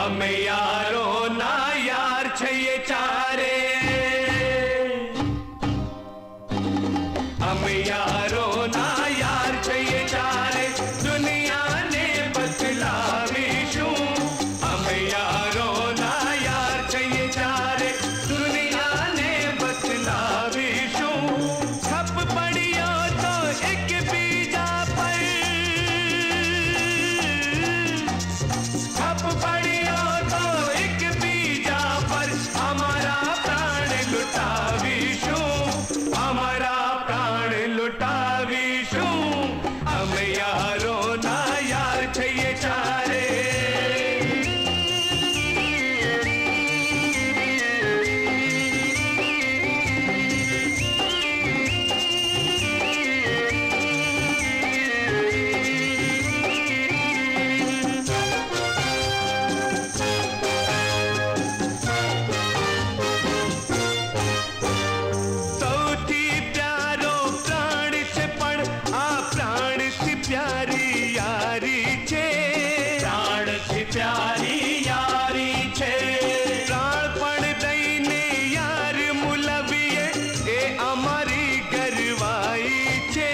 અમે યારો ના યાર છીએ ચારે, અમે યારો ના યાર છીએ ચારે, દુનિયાને બદલાવીશું. અમે યારો ના યાર છીએ ચારે, દુનિયાને બદલાવીશું. થપ પડ્યો તો એક બીજા પર, થપ પડ્યો તો એક બીજા પર અમારા પ્રાણ લૂંટાવીશું, અમારા પ્રાણ લૂંટાવીશું. અમે યારો ના યાર છીએ ચારે. સૌથી પ્યારો પ્રાણ છે પણ આ પ્રાણથી પ્યારી યારી છે, પ્રાણથી પ્યારી યારી છે. પ્રાણ પણ દઈને યાર મુલવીએ એ અમારી ગરવાઈ છે,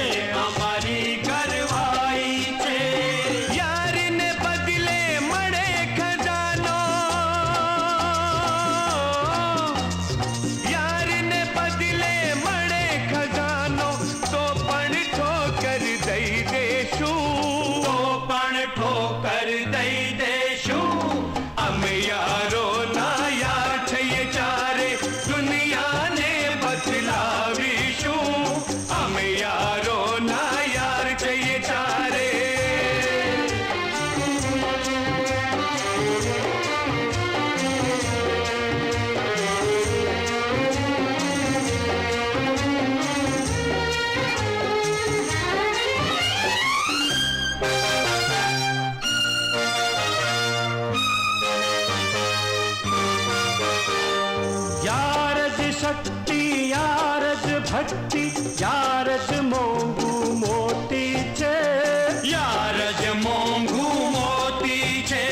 એ અમારી ગરવાઈ છે. યારને બદલે મળે ખજાનો, યારને બદલે મળે ખજાનો તો પણ ઠોકર દઈ દેશું, તો પણ ઠોકર દઈ દેશું. અમે યારો ના યાર છીએ ચારે, દુનિયાને બદલાવીશું. અમે યારો ના યાર છીએ ચારે. યાર જ શક્તિ, યાર જ ભક્તિ, યાર જ મોંઘું મોતી છે, યાર જ મોંઘું મોતી છે.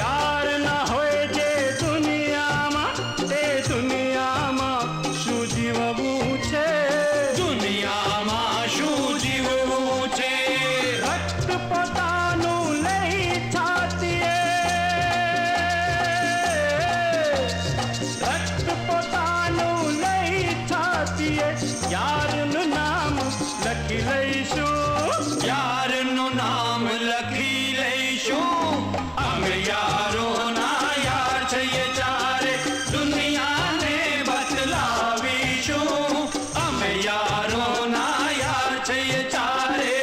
યાર ના હોય જે દુનિયામાં, તે દુનિયામાં શું જીવવું છે, દુનિયામાં શું જીવવું છે. રક્ત પોતાનું લઈ છાતીએ, રક્ત પોતાનું લઈ છાતીએ, યારનું નામ લખી લઈશું, યારનું નામ લખી લઈશું. અમે યારો ના યાર છીએ ચારે, દુનિયાને બદલાવીશું. અમે યારો ના યાર છીએ ચારે.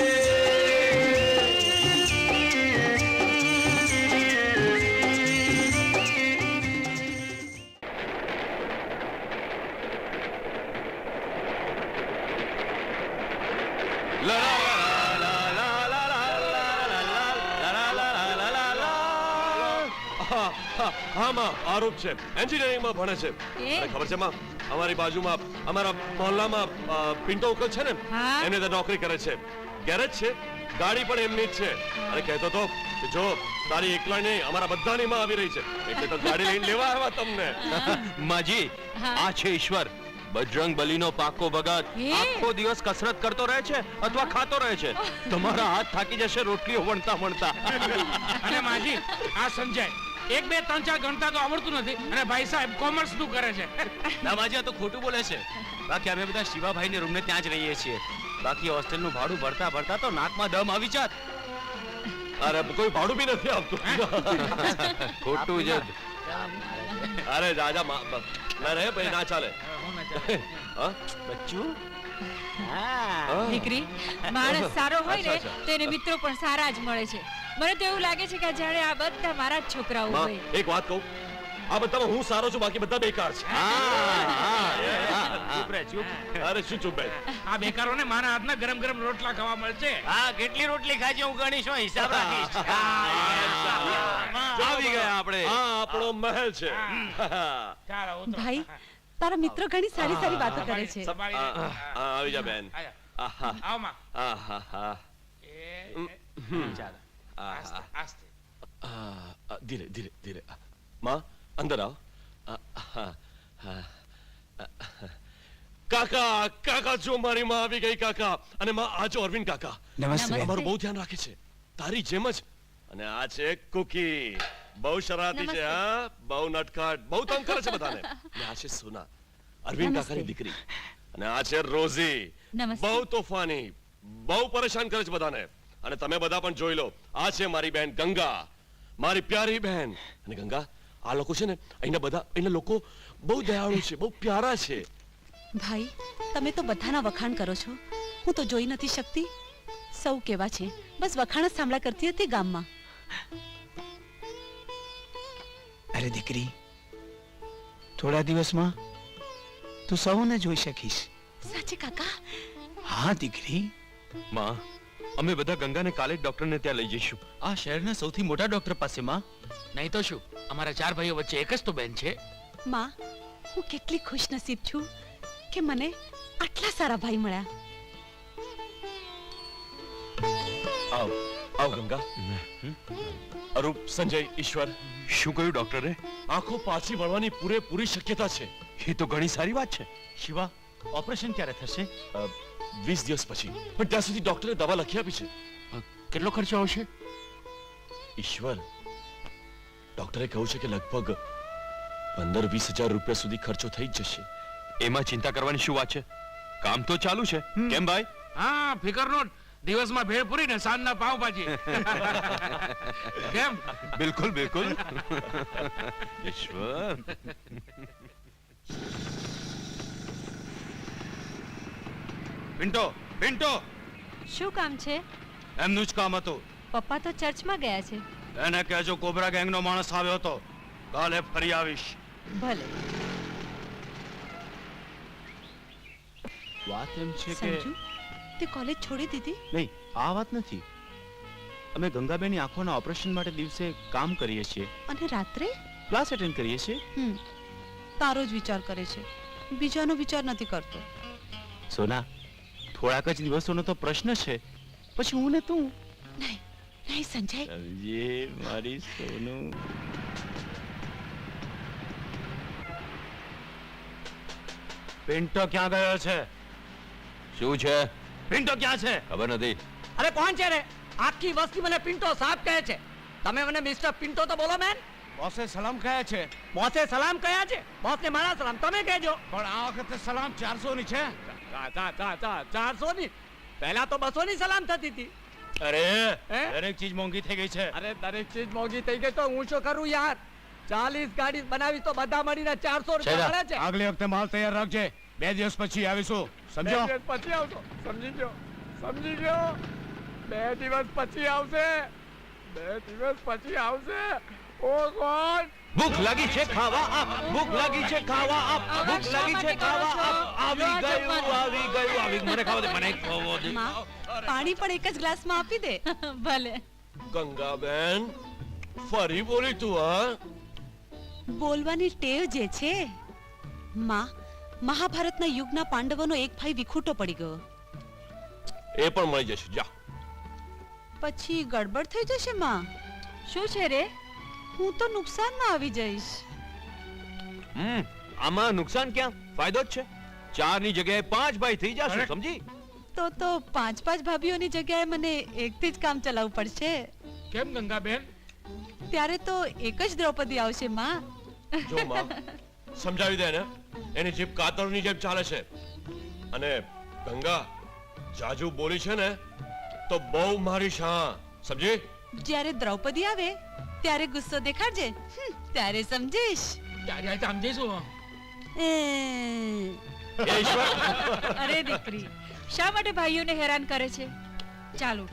હા માં, આરોપ છે, એન્જિનિયરિંગમાં ભણે છે. અને ખબર છે માં, અમારી બાજુમાં અમારા મોહલ્લામાં પિન્ટો અંકલ છે ને, એને તો નોકરી કરે છે, ગેરેજ છે, ગાડી પણ એમની જ છે. અને કહેતો તો કે જો તારી એકલા નહીં, અમારા બધાની માં આવી રહી છે, એટલે તો ગાડી લઈને લેવા આવ્યા તમને. માજી, આ છે ઈશ્વર, બજરંગ બલીનો પાકો ભગત આખો દિવસ કસરત કરતો રહે છે અથવા ખાતો રહે છે. તમારા હાથ થાકી જશે રોટલીઓ વણતા વણતા. અને માજી આ સંજય 1 2 3 4 ગણતા તો આવડતું નથી અને ભાઈ સાહેબ કોમર્સ નું કરે છે. ના માજી આ તો ખોટું બોલે છે. બાકી અમે બધા શિવાભાઈની રૂમને ત્યાં જ રહીએ છીએ. બાકી હોસ્ટેલનું ભાડું ભરતા ભરતા તો નાકમાં દમ આવી જાત. અરે કોઈ ભાડું બી નથી આવતું. ખોટું જ. અરે રાજા ના રે ભાઈ ના ચાલે. હા બચ્ચું દીકરી માણસ સારો હોય ને તો એને મિત્રો પણ સારા જ મળે છે. મને તો એવું લાગે છે કે જાણે આ બધા મારા જ છોકરાઓ માં, હોય. એક વાત કહું, આ બધામાં હું સારો છું, બાકી બધા બેકાર છે. ચૂપ રે ચૂપ. અરે શું ચૂપ બે? આ બેકારોને મારા હાથના ગરમ ગરમ રોટલા ખાવા મળશે. હા કેટલી રોટલી ખાજે હું ગણીશ હિસાબ રાખીશ. આવી ગયા આપણે. આ આપણો મહેલ છે. ચાલો ઉતરો. ભાઈ તારા મિત્રો ઘણી સારી સારી વાતો કરે છે. સંભાળી લે. આવી જા બેન. આયા. આહા આવો માં. આહા ચાલો. આસ્તે આસ્તે. ધીરે ધીરે ધીરે. માં અંદર આવો. કાકા કાકા જો મારી માં આવી ગઈ કાકા. અને માં આ જો અરવિંદ કાકા. નમસ્તે. અમારું બહુ ધ્યાન રાખે છે તારી જેમ જ. અને આ છે કુકી, બહુ શરારતી છે. હા બહુ નટખટ, બહુ તંગ કરે છે બધાને. અને આ છે સોના, અરવિંદ કાકાની દીકરી. અને આ છે રોઝી, નમસ્તે. બહુ તોફાની, બહુ પરેશાન કરે છે બધાને. અને તમે બધા પણ જોઈ લો, આ છે મારી બહેન ગંગા, મારી પ્યારી બહેન. અને ગંગા આ લોકો છે ને અહીંના લોકો બહુ દયાળુ છે, બહુ પ્યારા છે. ભાઈ તમે તો બધાના વખાણ કરો છો, હું તો જોઈ નથી શકતી. સૌ કેવા છે, બસ વખાણ જ સાંભળા કરતી હતી ગામમાં. અરે દીકરી, થોડા દિવસમાં તું સૌને જોઈ શકીશ. સાચે કાકા? હા દીકરી. માં અમે બધા ગંગાને કાલે જ ડોક્ટરને ત્યાં લઈ જઈશું. આ શહેરના સૌથી મોટા ડોક્ટર પાસે માં. નહીં તો શું, અમારા 4 ભાઈઓ વચ્ચે એક જ તો બેન છે. માં હું કેટલી ખુશનસીબ છું કે મને આટલા સારા ભાઈ મળ્યા. આવ આવ ગંગા. અરૂપ, સંજય, ઈશ્વર. શું કહ્યું ડોક્ટરે? આંખો પાછી વળવાની પૂરેપૂરી શક્યતા છે. એ તો ઘણી સારી વાત છે. શિવા ઓપરેશન ક્યારે થશે? 20 દિવસ પછી. પણ ત્યાં સુધી ડોક્ટરે દવા લખી આપી છે. કેટલો ખર્ચો આવશે? ઈશ્વર, ડોક્ટરે કહ્યું છે કે લગભગ 15-20 હજાર રૂપિયા સુધી ખર્ચો થઈ જ જશે. એમાં ચિંતા કરવાની શું વાત છે? કામ તો ચાલુ છે. કેમ ભાઈ? હા ફિકર નોટ. દિવસમાં ભેળ પૂરી ને સાંજના પાવભાજી. કેમ? બિલકુલ બિલકુલ. ઈશ્વર, પિન્ટો પિન્ટો શું કામ છે? એમનું જ કામ હતું. પપ્પા તો ચર્ચમાં ગયા છે. એને કહેજો કોબરા ગેંગનો માણસ આવ્યો હતો, કાલે ફરી આવીશ. ભલે. વાત એમ છે કે સંજુ તે કોલેજ છોડી દીધી? નહીં, આ વાત નથી. અમે ગંગાબેનની આંખોના ઓપરેશન માટે દિવસે કામ કરીએ છીએ, અને રાત્રે ક્લાસ અટેન્ડ કરીએ છીએ. તારો જ વિચાર કરે છે, બીજાનો વિચાર નથી કરતો. સોના, થોડાક જ દિવસોનો તો પ્રશ્ન છે, પછી હું ને તું. નહીં નહીં સંજય, સમજે મારી સોનું. પિન્ટો ક્યાં ગયો છે? શું છે? પિન્ટો ક્યાં છે? ખબર નથી. અરે કોણ છે રે? આખી વસ્તી મને પિન્ટો સાહેબ કહે છે. તમે મને મિસ્ટર પિન્ટો તો બોલો મેન. બોસે સલામ કહ્યા છે, બોસે સલામ કયા છે? બોસને મારા સલામ તમે કહેજો. પણ આ વખતે સલામ 400 ની છે. 400 ની? પહેલા તો 200 ની સલામ થતી હતી. અરે હે? દરેક ચીજ મોંઘી થઈ ગઈ છે. અરે દરેક ચીજ મોંઘી થઈ ગઈ તો હું શું કરું યાર? 40 ગાડી બનાવી તો બધા મળીને 400 રૂપિયા મળે છે. આગલી વખતે માલ તૈયાર રાખજે, 2 દિવસ પછી આવીશું, સમજો? 2 દિવસ પછી આવશો. સમજી ગયો, સમજી ગયો. 2 દિવસ પછી આવશે. 2 દિવસ પછી આવશે. ઓ ગોડ! ભૂખ લાગી છે ખાવા આપ, ભૂખ લાગી છે ખાવા આપ, ભૂખ લાગી છે ખાવા આપ. આવી ગયું આવી ગયું આવી. મને ખાવા દે, મને ખાવા દે. માં પાણી પણ એક જ ગ્લાસમાં આપી દે. ભલે. ગંગાબેન ફરી બોલી તું? હા બોલવાની ટેવ જે છે. માં મહાભારતના યુગના પાંડવોનો એક ભાઈ વિખૂટો પડી ગયો, એ પણ મળી જશે. જા. પછી ગડબડ થઈ જશે. માં શું છે રે? હું તો નુકસાનમાં આવી જઈશ. આમાં નુકસાન ક્યાં, ફાયદો જ છે. 4 ની જગ્યાએ 5 ભાઈ થઈ જશે, અરે. સમજી? તો 5 ભાભીઓની જગ્યાએ મને એકથી જ કામ ચલાવવું પડશે. કેમ ગંગાબેન? ત્યારે તો એક જ દ્રૌપદી આવશે માં. જો માં સમજાવી દે ને, એની જીભ કાતરની જેમ ચાલે છે. અને ગંગા જાજુ બોલી છે ને તો બહુ મારીશ, હા સમજી? જ્યારે દ્રૌપદી આવે ત્યારે ગુસ્સો દેખાડજે, ત્યારે સમજીશ. ત્યારે સમજીશું. એ, એ ઈશ્વર, અરે દીકરી, શા માટે ભાઈઓને હેરાન કરે છે? ચાલો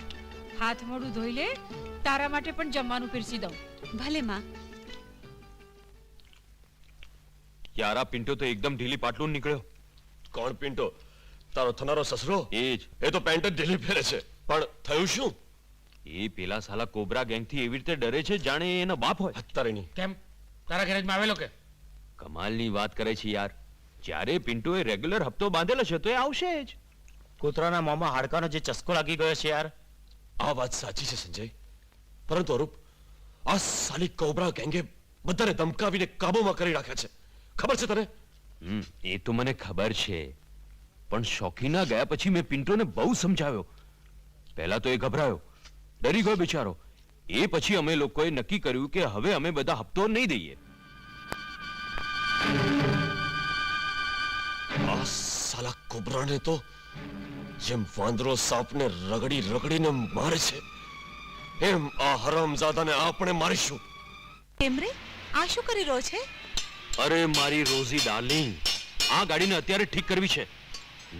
હાથ મોઢું ધોઈ લે, તારા માટે પણ જમવાનું પીરસી દઉં. ભલે માં. યાર આ પિન્ટો તો એકદમ ઢીલી પાટલું નીકળ્યો. કોણ પિન્ટો? તારો થનારો સસરો? એ જ. એ તો પેન્ટ જ ઢીલી પહેરે છે. પણ થયું શું? એ પેલા સાલા કોબરા ગેંગથી એવી રીતે ડરે છે જાણે એ એનો બાપ હોય. હત્તારીની. કેમ તારા ગેરેજમાં આવેલો કે? કમાલની વાત કરે છે યાર. જ્યારે પિન્ટોએ રેગ્યુલર હપ્તો બાંધેલો છે તો એ આવશે જ. કૂતરાના મોંમાં હાડકાનો જે ચસ્કો લાગી ગયો છે યાર. આ વાત સાચી છે સંજય, પરંતુ અરૂપ, આ સાલી કોબરા ગેંગે બધાને ધમકાવીને કાબૂમાં કરી રાખ્યા છે. ખબર છે તને? એ તો મને ખબર છે, પણ શોખીના ગયા પછી મેં પિન્ટોને બહુ સમજાવ્યો. પહેલા તો એ ગભરાયો, ડરી ગયો બિચારો. એ પછી અમે લોકોએ નક્કી કર્યું કે હવે અમે બધા હપ્તો નહીં દઈએ. આ સાલા કોબરાને તો જેમ વાંદરો સાપને રગડી રગડીને મારે છે, એમ આ હરામજાદાને આપણે મારીશું. કેમ રે, આ શું કરી રહ્યો છે? અરે મારી રોઝી ડાર્લિંગ, આ ગાડીને અત્યારે ઠીક કરવી છે,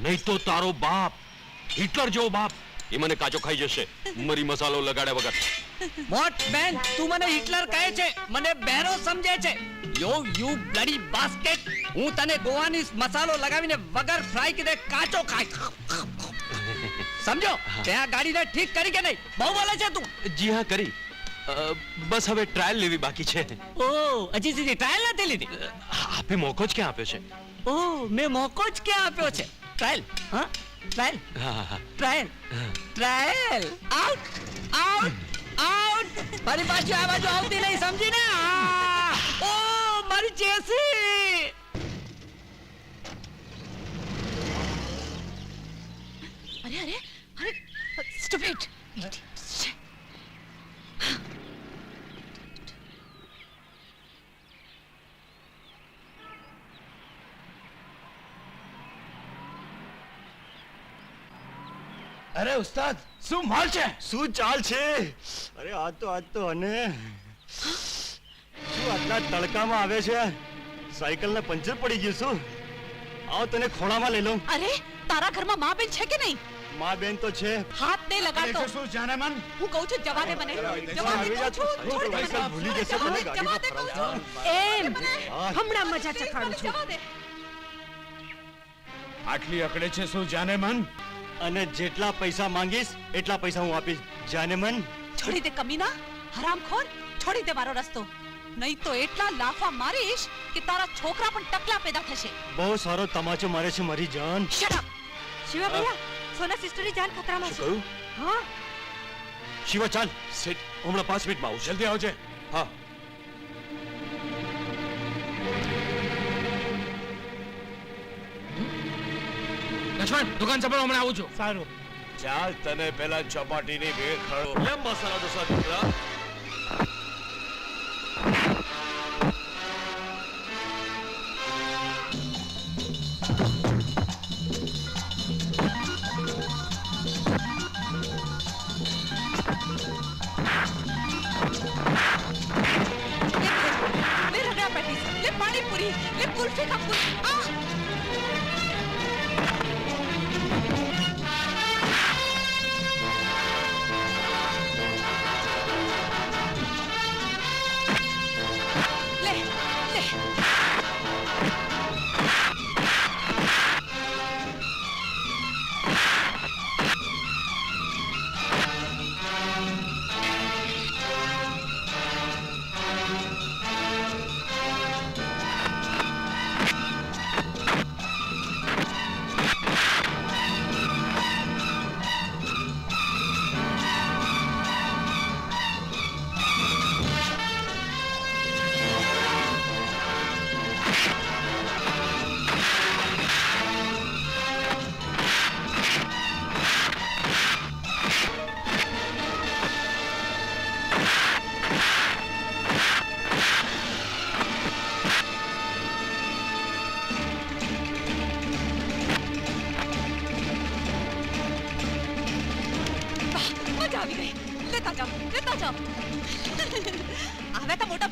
નહીં તો તારો બાપ, હિટલર જેવો બાપ, એ મને કાચો ખાઈ જશે મરી મસાલો લગાડ્યા વગર. મોટ બેન, તું મને હિટલર કહે છે, મને બેરો સમજે છે. યો યુ બ્લડી બાસ્કેટ, હું તને ગોવાની મસાલો લગાવીને વગર ફ્રાય કીધે કાચો ખાય. સમજો? તે આ ગાડીને ઠીક કરી કે નહીં? બહુ બોલે છે તું. જી હા કરી. બસ હવે ટ્રાયલ લેવી બાકી છે. ઓ હજી સુધી ટ્રાયલ નથી લીધી? આપે મોકો જ ક્યાં આપ્યો છે? ઓ મેં મોકો જ ક્યાં આપ્યો છે? ટ્રાયલ, હા trial, trial, trial. Out, out, out. મારી પાછું આ બાજુ આવતી નહીં, સમજી ને? ઓ મારી ચેસી. અરે અરે અરે, સ્ટુપિડ. અરે ઉસ્તાદ, શું માલ છે? શું ચાલ છે? અરે આજ તો અને શું આટલા તડકામાં આવે છે? સાયકલ ને પંચર પડી ગયું શું? આવ તને ખોળામાં લઈ લઉં. અરે તારા ઘરમાં માં બેન છે કે નહીં? માં બેન તો છે. હાથ ને લગાડતો. શું જાને મન? હું કહું છું જવા દે મને. જવા દે કહું છું. છોડ દે સાયકલ મને. ભૂલી જશે તને જવા દે કહું છું. ગાડીમાં એમ હમણાં મજા ચખાડું છું. જવા દે. આટલી અકડે છે શું જાને મન? અને જેટલા પૈસા માંગીશ એટલા પૈસા હું આપીશ. જાને મન. છોડી દે કમીના, હરામખોર. છોડી દે મારો રસ્તો, નહીં તો એટલા લાફા મારીશ કે તારા છોકરા પણ ટકલા પેદા થશે. બહુ સારો તમાચો મારે છે મારી જાન. Shut up. શિવા ભૈયા, સોના સિસ્ટરની જાન ખતરામાં છે. કહ્યું? હા. શિવા ચાલ, સેટ હમણાં 5 મિનિટમાં આવું. જલ્દી આવજે. હા. લક્ષ્મણ, દુકાન સંભાળો, હમણાં આવું છું. સારું. ચાલ તને પેલા ચપાટીની ભેળ ખાડો. કેમ મસાલા ઢોસા દીકરા? લે રગડા પેટીસ, લે પાણીપુરી, લે કુલ્ફી ખા કુલ્ફી. આ લે લે.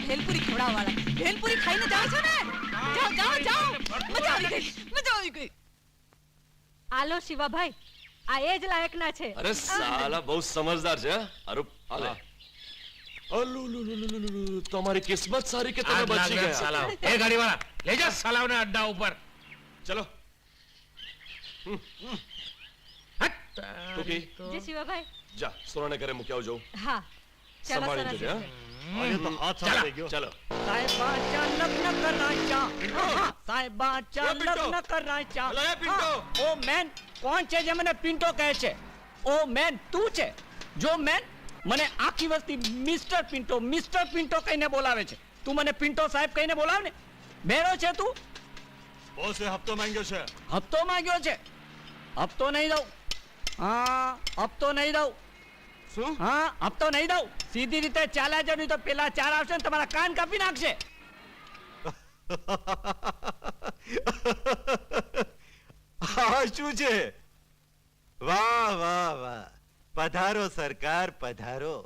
ભેલપુરી ખવડાવવાળા. ભેલપુરી ખાઈને જાઓ છો ને? જાઓ જાઓ જાઓ. મજા આવી ગઈ, મજા આવી ગઈ. આલો શિવાભાઈ, આ એ જ લાયકના છે. અરે સાલા બહુ સમજદાર છે હા? અરે હાલે અલુ લુ લુ લુ લુ લુ, તમારી કિસ્મત સારી કે તમે બચી ગયા. સાલાવ એ ગાડીવાળા લઈ જા સાલાવને અડ્ડા ઉપર. ચલો ટુકી જી શિવાભાઈ. જા સોનાને ઘરે મૂકી આવજો. હા ચાલો સંભાળીને સરસ જજે, હા? આજે તો હાથ સાફ થઈ ગયો. ચલો સાહેબાચા લગ્ન કરાચા. સાહેબાચા એ પિન્ટો. લગ્ન કરાચા. અલા, એ પિન્ટો. ઓ મેન, કોણ છે જે મને પિન્ટો કહે છે? ઓ મેન, તું છે? જો મેન, મને આખી વસ્તી મિસ્ટર પિન્ટો કહીને બોલાવે છે. તું મને પિન્ટો સાહેબ કહીને બોલાવ ને. બેરો છે તું? બોસે હપ્તો માંગ્યો છે. હપ્તો માંગ્યો છે? હપ્તો નહીં દઉં. હા, હપ્તો નહીં દઉં. શું? હા, હપ્તો નહીં દઉં. સીધી રીતે ચાલ્યા જાવ, નહીં તો પેલા ચાર આવશે ને તમારા કાન કાપી નાખશે. આ શું છે? વાહ વાહ વાહ, પધારો સરકાર પધારો.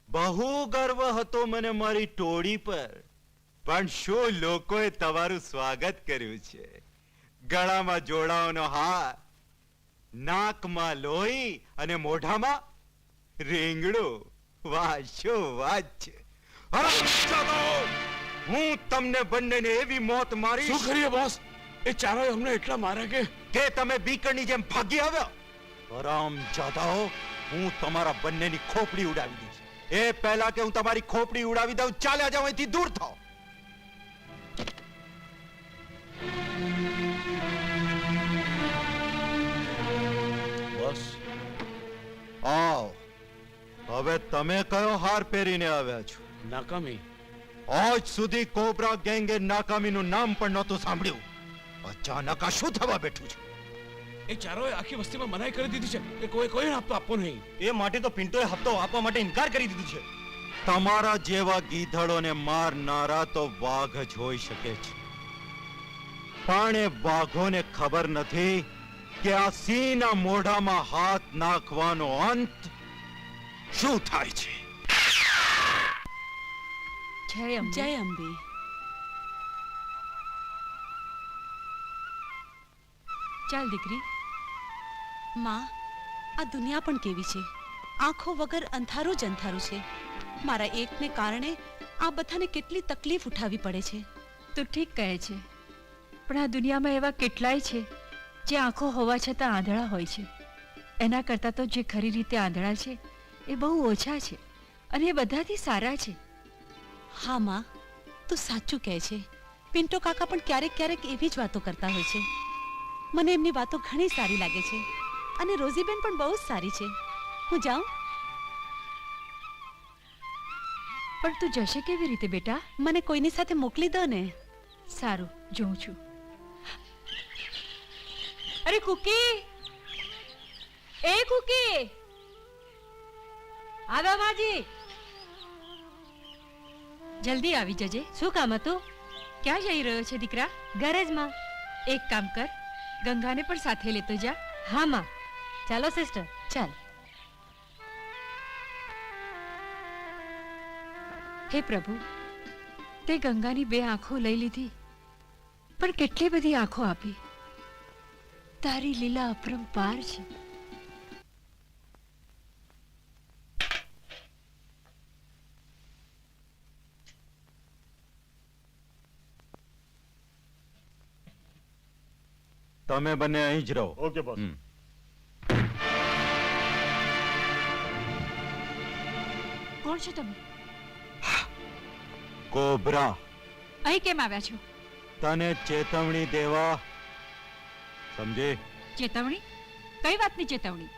બહુ ગર્વ હતો મને મારી ટોળી પર, પણ શું લોકોએ તમારું સ્વાગત કર્યું છે. ગળામાં જોડાઓનો હાર, નાકમાં લોહી અને મોઢામાં રીંગણું. વાહ શું વાત છે. હરામજાદો! હું તમને બંનેને એવી મોત મારીશ. શું કરીએ બોસ? એ ચારોએ અમને એટલા માર્યા કે તમે બીકરની જેમ ભાગી આવ્યા. હરામજાદાઓ, હું તમારા બંનેની ખોપડી ઉડાવી દઈશ. એ પહેલા કે હું તમારી ખોપડી ઉડાવી દઉં, ચાલ્યા જાઓ અહીંથી, દૂર થાઓ. બસ આવ. હવે તમે કયો હાર પહેરીને આવ્યા છો? નાકામી. આજ સુધી કોબરા ગેંગે નાકામીનું નામ પણ નહોતું સાંભળ્યું. અચાનક આ શું થવા બેઠું છે? એ ચારોએ આખી વસ્તીમાં મનાઈ કરી દીધી છે કે કોઈને હપ્તો આપવો નહીં. એ માટે તો પિન્ટોએ હપ્તો આપવા માટે ઇનકાર કરી દીધું છે. તમારા જેવા ગીધડોને મારનારા તો વાઘ જ હોઈ શકે છે, પણ એ વાઘોને ખબર નથી કે આ સિંહના મોઢામાં હાથ નાખવાનો અંત શું થાય છે. જય અંબે. જય અંબે. ચાલ દીકરી. માં, આ દુનિયા પણ કેવી છે. આંખો વગર અંધારું જ અંધારું છે. મારા એકને કારણે આ બધાને કેટલી તકલીફ ઉઠાવી પડે છે. તું ઠીક કહે છે, પણ આ દુનિયામાં એવા કેટલાય છે જે આંખો હોવા છતાં આંધળા હોય છે. એના કરતાં તો જે ખરી રીતે આંધળા છે એ બહુ ઓછા છે, અને એ બધાથી સારા છે. હા માં, તું સાચું કહે છે. પિન્ટો કાકા પણ ક્યારેક ક્યારેક એવી જ વાતો કરતા હોય છે. મને એમની વાતો ઘણી સારી લાગે છે, અને રોઝીબેન પણ બહુ જ સારી છે. હું જાઉં? પણ તું જશે કેવી રીતે બેટા? મને કોઈની સાથે મોકલી દો ને. સારું, જોઉં છું. અરે કુકી, એ કુકી, આવો માજી. જલ્દી આવી જજે. શું કામ હતું? ક્યાં જઈ રહ્યો છે દીકરા? ગરજમાં. એક કામ કર, ગંગાને પણ સાથે લેતો જા. હા માં. ચાલો સિસ્ટર. ચાલ. હે પ્રભુ, તે ગંગાની બે આંખો લઈ લીધી, પણ કેટલી બધી આંખો આપી. તારી લીલા અપરંપાર છે. તમે બંને અહીં જ રહો. Okay boss. કોણ છો તમે? કોબરા, અહીં કેમ આવ્યા છો? તને ચેતવણી દેવા. સમજે? ચેતવણી? કઈ વાતની ચેતવણી?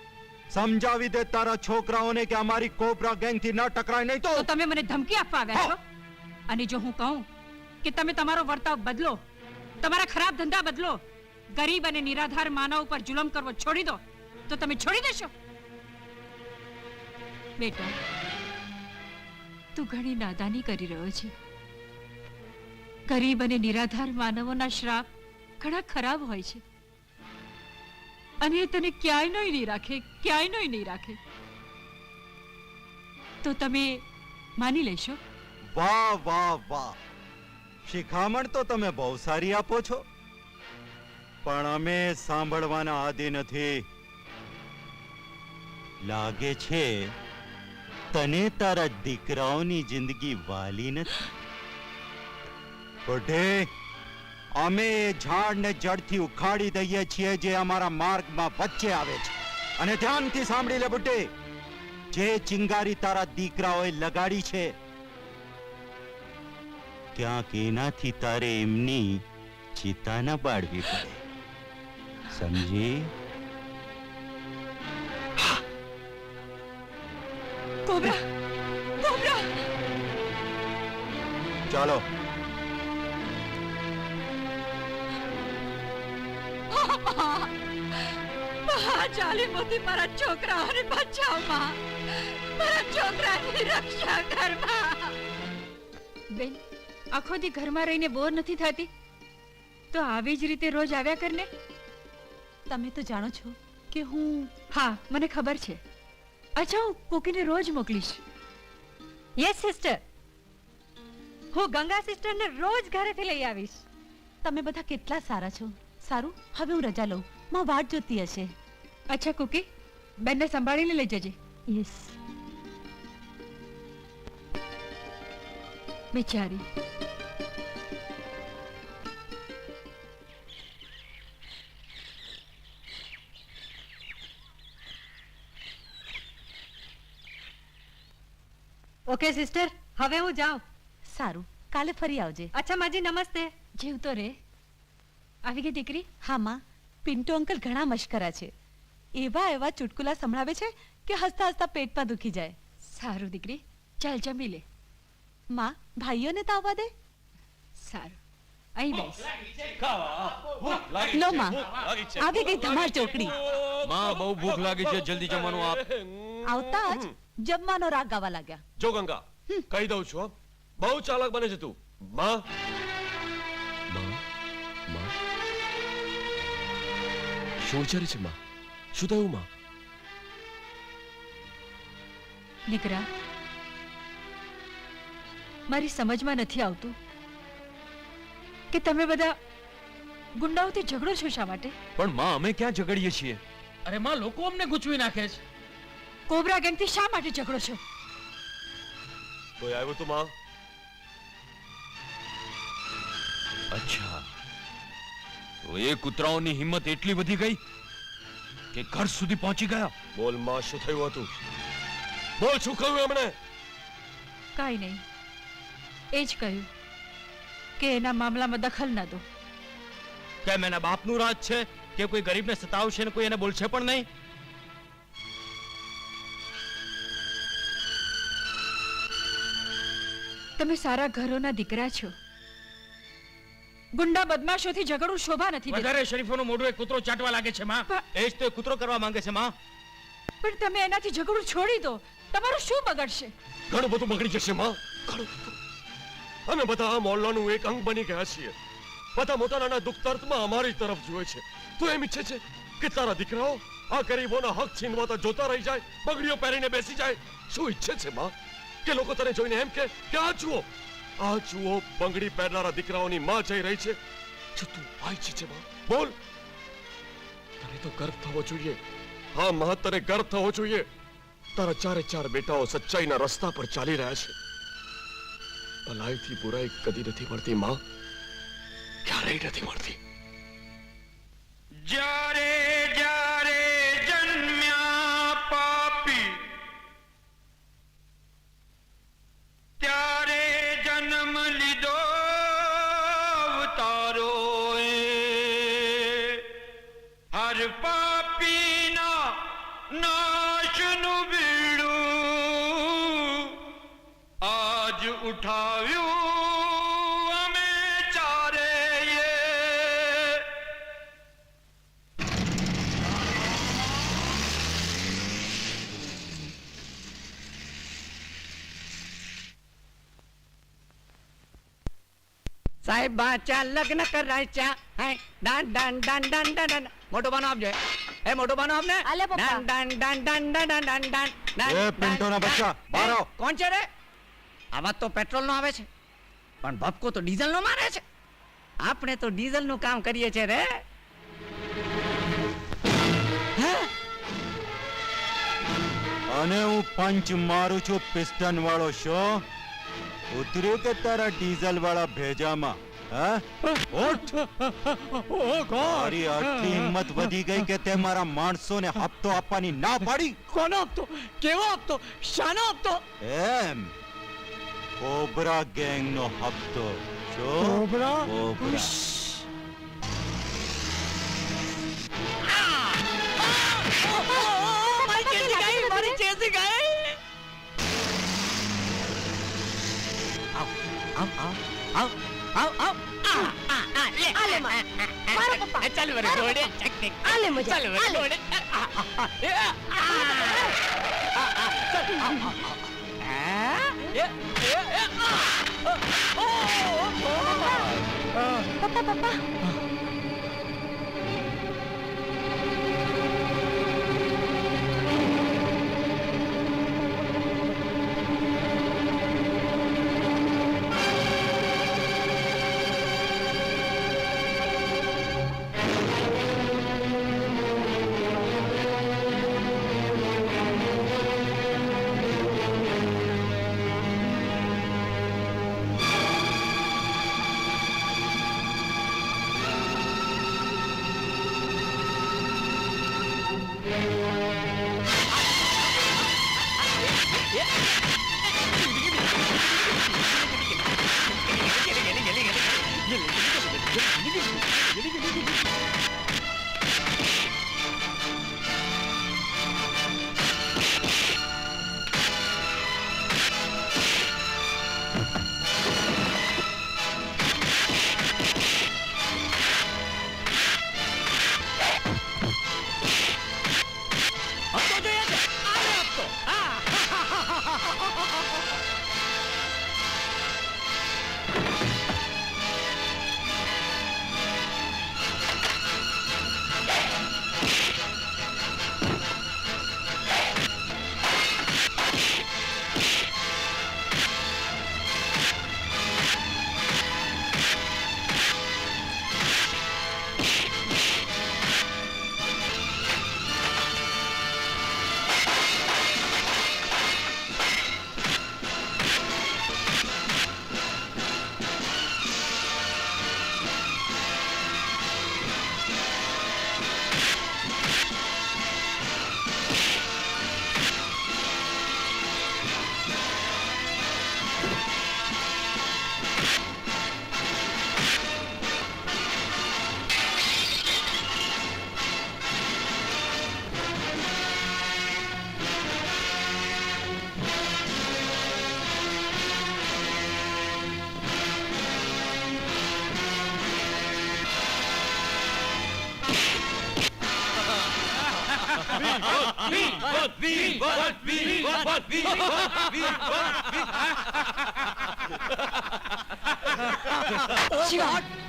સમજાવી દે તારા છોકરાઓને કે અમારી કોબરા ગેંગથી ન ટકરાય નહીં તો તો. તમે મને ધમકી આપવા આવ્યા છો? અને જો હું કહું કે તમે તમારો વર્તાવ બદલો, તમારા ખરાબ ધંધા બદલો, ગરીબ અને નિરાધાર માનવ ઉપર જુલમ કરવો છોડી દો, તો તમે છોડી દેશો? બેટા, તું ઘણી નાદાની કરી રહ્યો છે. ગરીબ અને નિરાધાર માનવોના શ્રાપ ઘણા ખરાબ હોય છે, અને એ તને ક્યાંય નહીં રાખે, ક્યાંય નહીં રાખે. તો તમે માની લેશો? વાહ વાહ વાહ, શિખામણ તો તમે બહુ સારી આપો છો, પણ અમે સાંભળવાના આદિ નથી. લાગે છે તને તારા દીકરાઓની જિંદગી વાલી નથી. બુઢે, અમે એ ઝાડને જડથી ઉખાડી દઈએ છીએ જે અમારા માર્ગમાં વચ્ચે આવે છે. અને ધ્યાનથી સાંભળી લે બુઢે, જે ચિંગારી તારા દીકરાઓએ લગાડી છે, ક્યાંક એનાથી તારે એમની ચિતા ન બાળવી પડે. સમજી? Cobra, cobra! ચાલો. ચાલી મોતી મારા છોકરાઓને બચાવ માં, મારા છોકરાની રક્ષા કર માં. બેન, આખો દી ઘરમાં રહીને બોર નથી થતી? તો આવી જ રીતે રોજ આવ્યા કરને. તમે તો જાણો છો કે હું... હા, મને ખબર છે. અચ્છા, હું કુકીને રોજ મોકલીશ. યસ સિસ્ટર, હું ગંગા સિસ્ટરને રોજ ઘરેથી લઈ આવીશ. તમે બધા કેટલા સારા છો. સારું, હવે હું રજા લઉં, માં વાટ જોતી હશે. અચ્છા કુકી, બેનને સંભાળીને લઈ જજે. યસ. બિચારી. ઓકે સિસ્ટર, હવે હું જાઉં. સારું, કાલે ફરી આવજે. અચ્છા માજી, નમસ્તે. જીવતો રે. આવી ગઈ દીકરી? હા માં, પિન્ટુ અંકલ ઘણા મશ્કરા છે. એવા એવા ચુટકુલા સંભળાવે છે કે હસતા હસતા પેટમાં દુખી જાય. સારું દીકરી, ચાલ જમી લે. માં, ભાઈઓને તો આવવા દે. સારું, અહીં બેસ. લો માં, આવી ગઈ ધમાલ ચોકડી. માં, બહુ ભૂખ લાગી છે, જલ્દી જમવાનું આપ. આવતા જ જમવાનો રાગ ગાવા લાગ્યા. જો ગંગા, કહી દઉં છું, બહુ ચાલાક બને છે તું. માં, શું વિચારે છે માં? શું થયું માં? દીકરા, મારી સમજમાં નથી આવતું કે તમે બધા ગુંડાઓથી ઝઘડો છો શા માટે? પણ માં, અમે ક્યાં ઝઘડીએ છીએ? અરે માં, લોકો અમને ગૂંચવી નાખે છે. કોબરા ગેંગથી શા માટે ઝઘડો છો? કોઈ આવ્યું તું માં? અચ્છા, તો એ કૂતરાઓની હિંમત એટલી વધી ગઈ કે ઘર સુધી પહોંચી ગયા. બોલ માં, શું થયું હતું? બોલ, શું કહ્યું એમણે? કાંઈ નહીં, એ જ કહ્યું કે એના મામલામાં દખલ ન દો. કેમ એના બાપનું રાજ છે કે કોઈ ગરીબને સતાવશે ને કોઈ એને બોલશે પણ નહીં? તમે સારા ઘરોના દીકરા છો. ગુંડા બદમાશોથી ઝઘડવું શોભા નથી દેતું. વધારે શરીફોનું મોઢું એક કૂતરો ચાટવા લાગે છે માં. એ જ તો કૂતરો કરવા માંગે છે માં. પણ તમે એનાથી ઝઘડું છોડી દો, તમારું શું બગડશે? ઘણું બધું બગડી જશે માં, ઘણું બધું. અમે બધા આ મોહલ્લાનું એક અંગ બની ગયા છીએ. બધા મોટા નાના દુઃખ દર્દમાં અમારી તરફ જુએ છે. તું એમ ઈચ્છે છે કે તારા દીકરાઓ આ ગરીબોના હક છીનવાતા જોતા રહી જાય, બગડીઓ પહેરીને બેસી જાય? શું ઈચ્છે છે માં? કે લોકો તને જોઈને એમ કે આ જુઓ બંગડી પહેરનારા દીકરાઓની માં જઈ રહી છે. જો તું આ ઈચ્છે છે માં, બોલ. તને તો ગર્વ થવો જોઈએ. હા માં, તને ગર્વ થવો જોઈએ. તારા ચારે ચાર બેટાઓ સચ્ચાઈના રસ્તા પર ચાલી રહ્યા છે. ભલાઈથી બુરાઈ કદી નથી મળતી માં, ક્યારેય નથી મળતી. જ્યારે જ્યારે જન્મ્યા પાપી, ત્યારે જન્મ લીધો અવતારોએ. હર પાપીના નાશનું બીડું આજ ઉઠાવ્યું અમે ચારેય. સાહેબ બાચા લગ્ન કરાયચા હે dance dance dance dance dance. મોટો બાનો આપજો. એ મોટો બાનો આપને. આલે પપ્પા. Dance dance dance dance dance dance dance dance. એ પિન્ટોના બચ્ચા, બહાર આવો. કોણ છે રે? આવાજ તો પેટ્રોલ નો આવે છે, પણ ભપકો તો ડીઝલ નો મારે છે. આપણે તો ડીઝલ નું કામ કરીએ છીએ રે. અને હું પંચ મારું છું પિસ્ટન વાળો શો ઉતર્યું કે તારા ડીઝલ વાળા ભેજામાં? તારી આટલી હિંમત વધી ગઈ કે તે મારા માણસોને હપ્તો આપવાની ના પાડી? કોનો હપ્તો? કેવો હપ્તો? શાનો હપ્તો? એમ, કોબરા ગેંગ નો હપ્તો. કોબરા? ચાલ વરે ઘોડે, ચાલ વરે ઘોડે. પપ્પા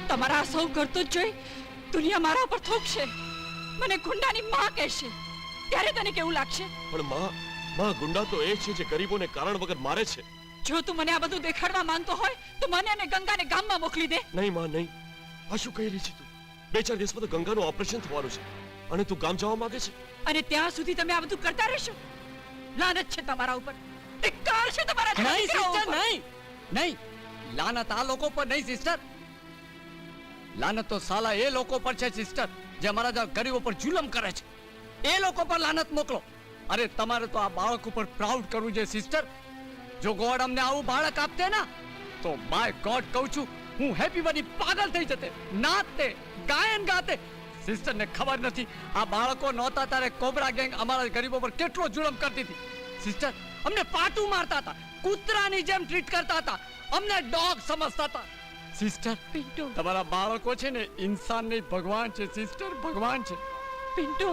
તમારા સૌ કરતું જ જોઈ દુનિયા મારા પર થોપશે, મને ગુંડાની માં કહેશે, ત્યારે તને કેવું લાગશે? પણ માં ગુંડા તો એ છે જે ગરીબોને કારણ વગર મારે છે. જો તું મને આ બધું દેખાડવા માંગતો હોય તો મને અને ગંગાને ગામમાં મોકલી દે. નહીં માં, નહીં. આ શું કહી રહી છે તું? 2-4 દિવસમાં તો ગંગાનું ઓપરેશન થવાનું છે અને તું ગામ જવા માંગે છે? અને ત્યાં સુધી તમે આ બધું કરતા રહેશો? લાનત છે તમારા ઉપર, ધિક્કાર છે તમારા નહીં સિસ્ટર, નહીં નહીં. લાનત આ લોકો પર નહીં સિસ્ટર, લાનત તો સાલા એ લોકો પર છે સિસ્ટર જે અમારા જેવા ગરીબો પર જુલમ કરે છે. એ લોકો પર લાનત મોકલો. અરે તમારે તો આ બાળક ઉપર પ્રાઉડ કરવું છે સિસ્ટર. જો ગોડ અમને આવું બાળક આપતે ને તો બાય ગોડ કહું છું હું હેપી બની પાગલ થઈ જતે, નાચતે, ગાયન ગાતે. સિસ્ટર ને ખબર નથી આ બાળકો નહોતા ત્યારે કોબરા ગેંગ અમારા ગરીબો પર કેટલો જુલમ કરતી હતી. સિસ્ટર અમને પાટું મારતા હતા, કૂતરાની જેમ ટ્રીટ કરતા હતા, અમને ડોગ સમજતા હતા. સિસ્ટર પિન્ટુ, તમારા બાળકો છે ને ઇન્સાન નહીં ભગવાન છે સિસ્ટર, ભગવાન છે. પિન્ટુ.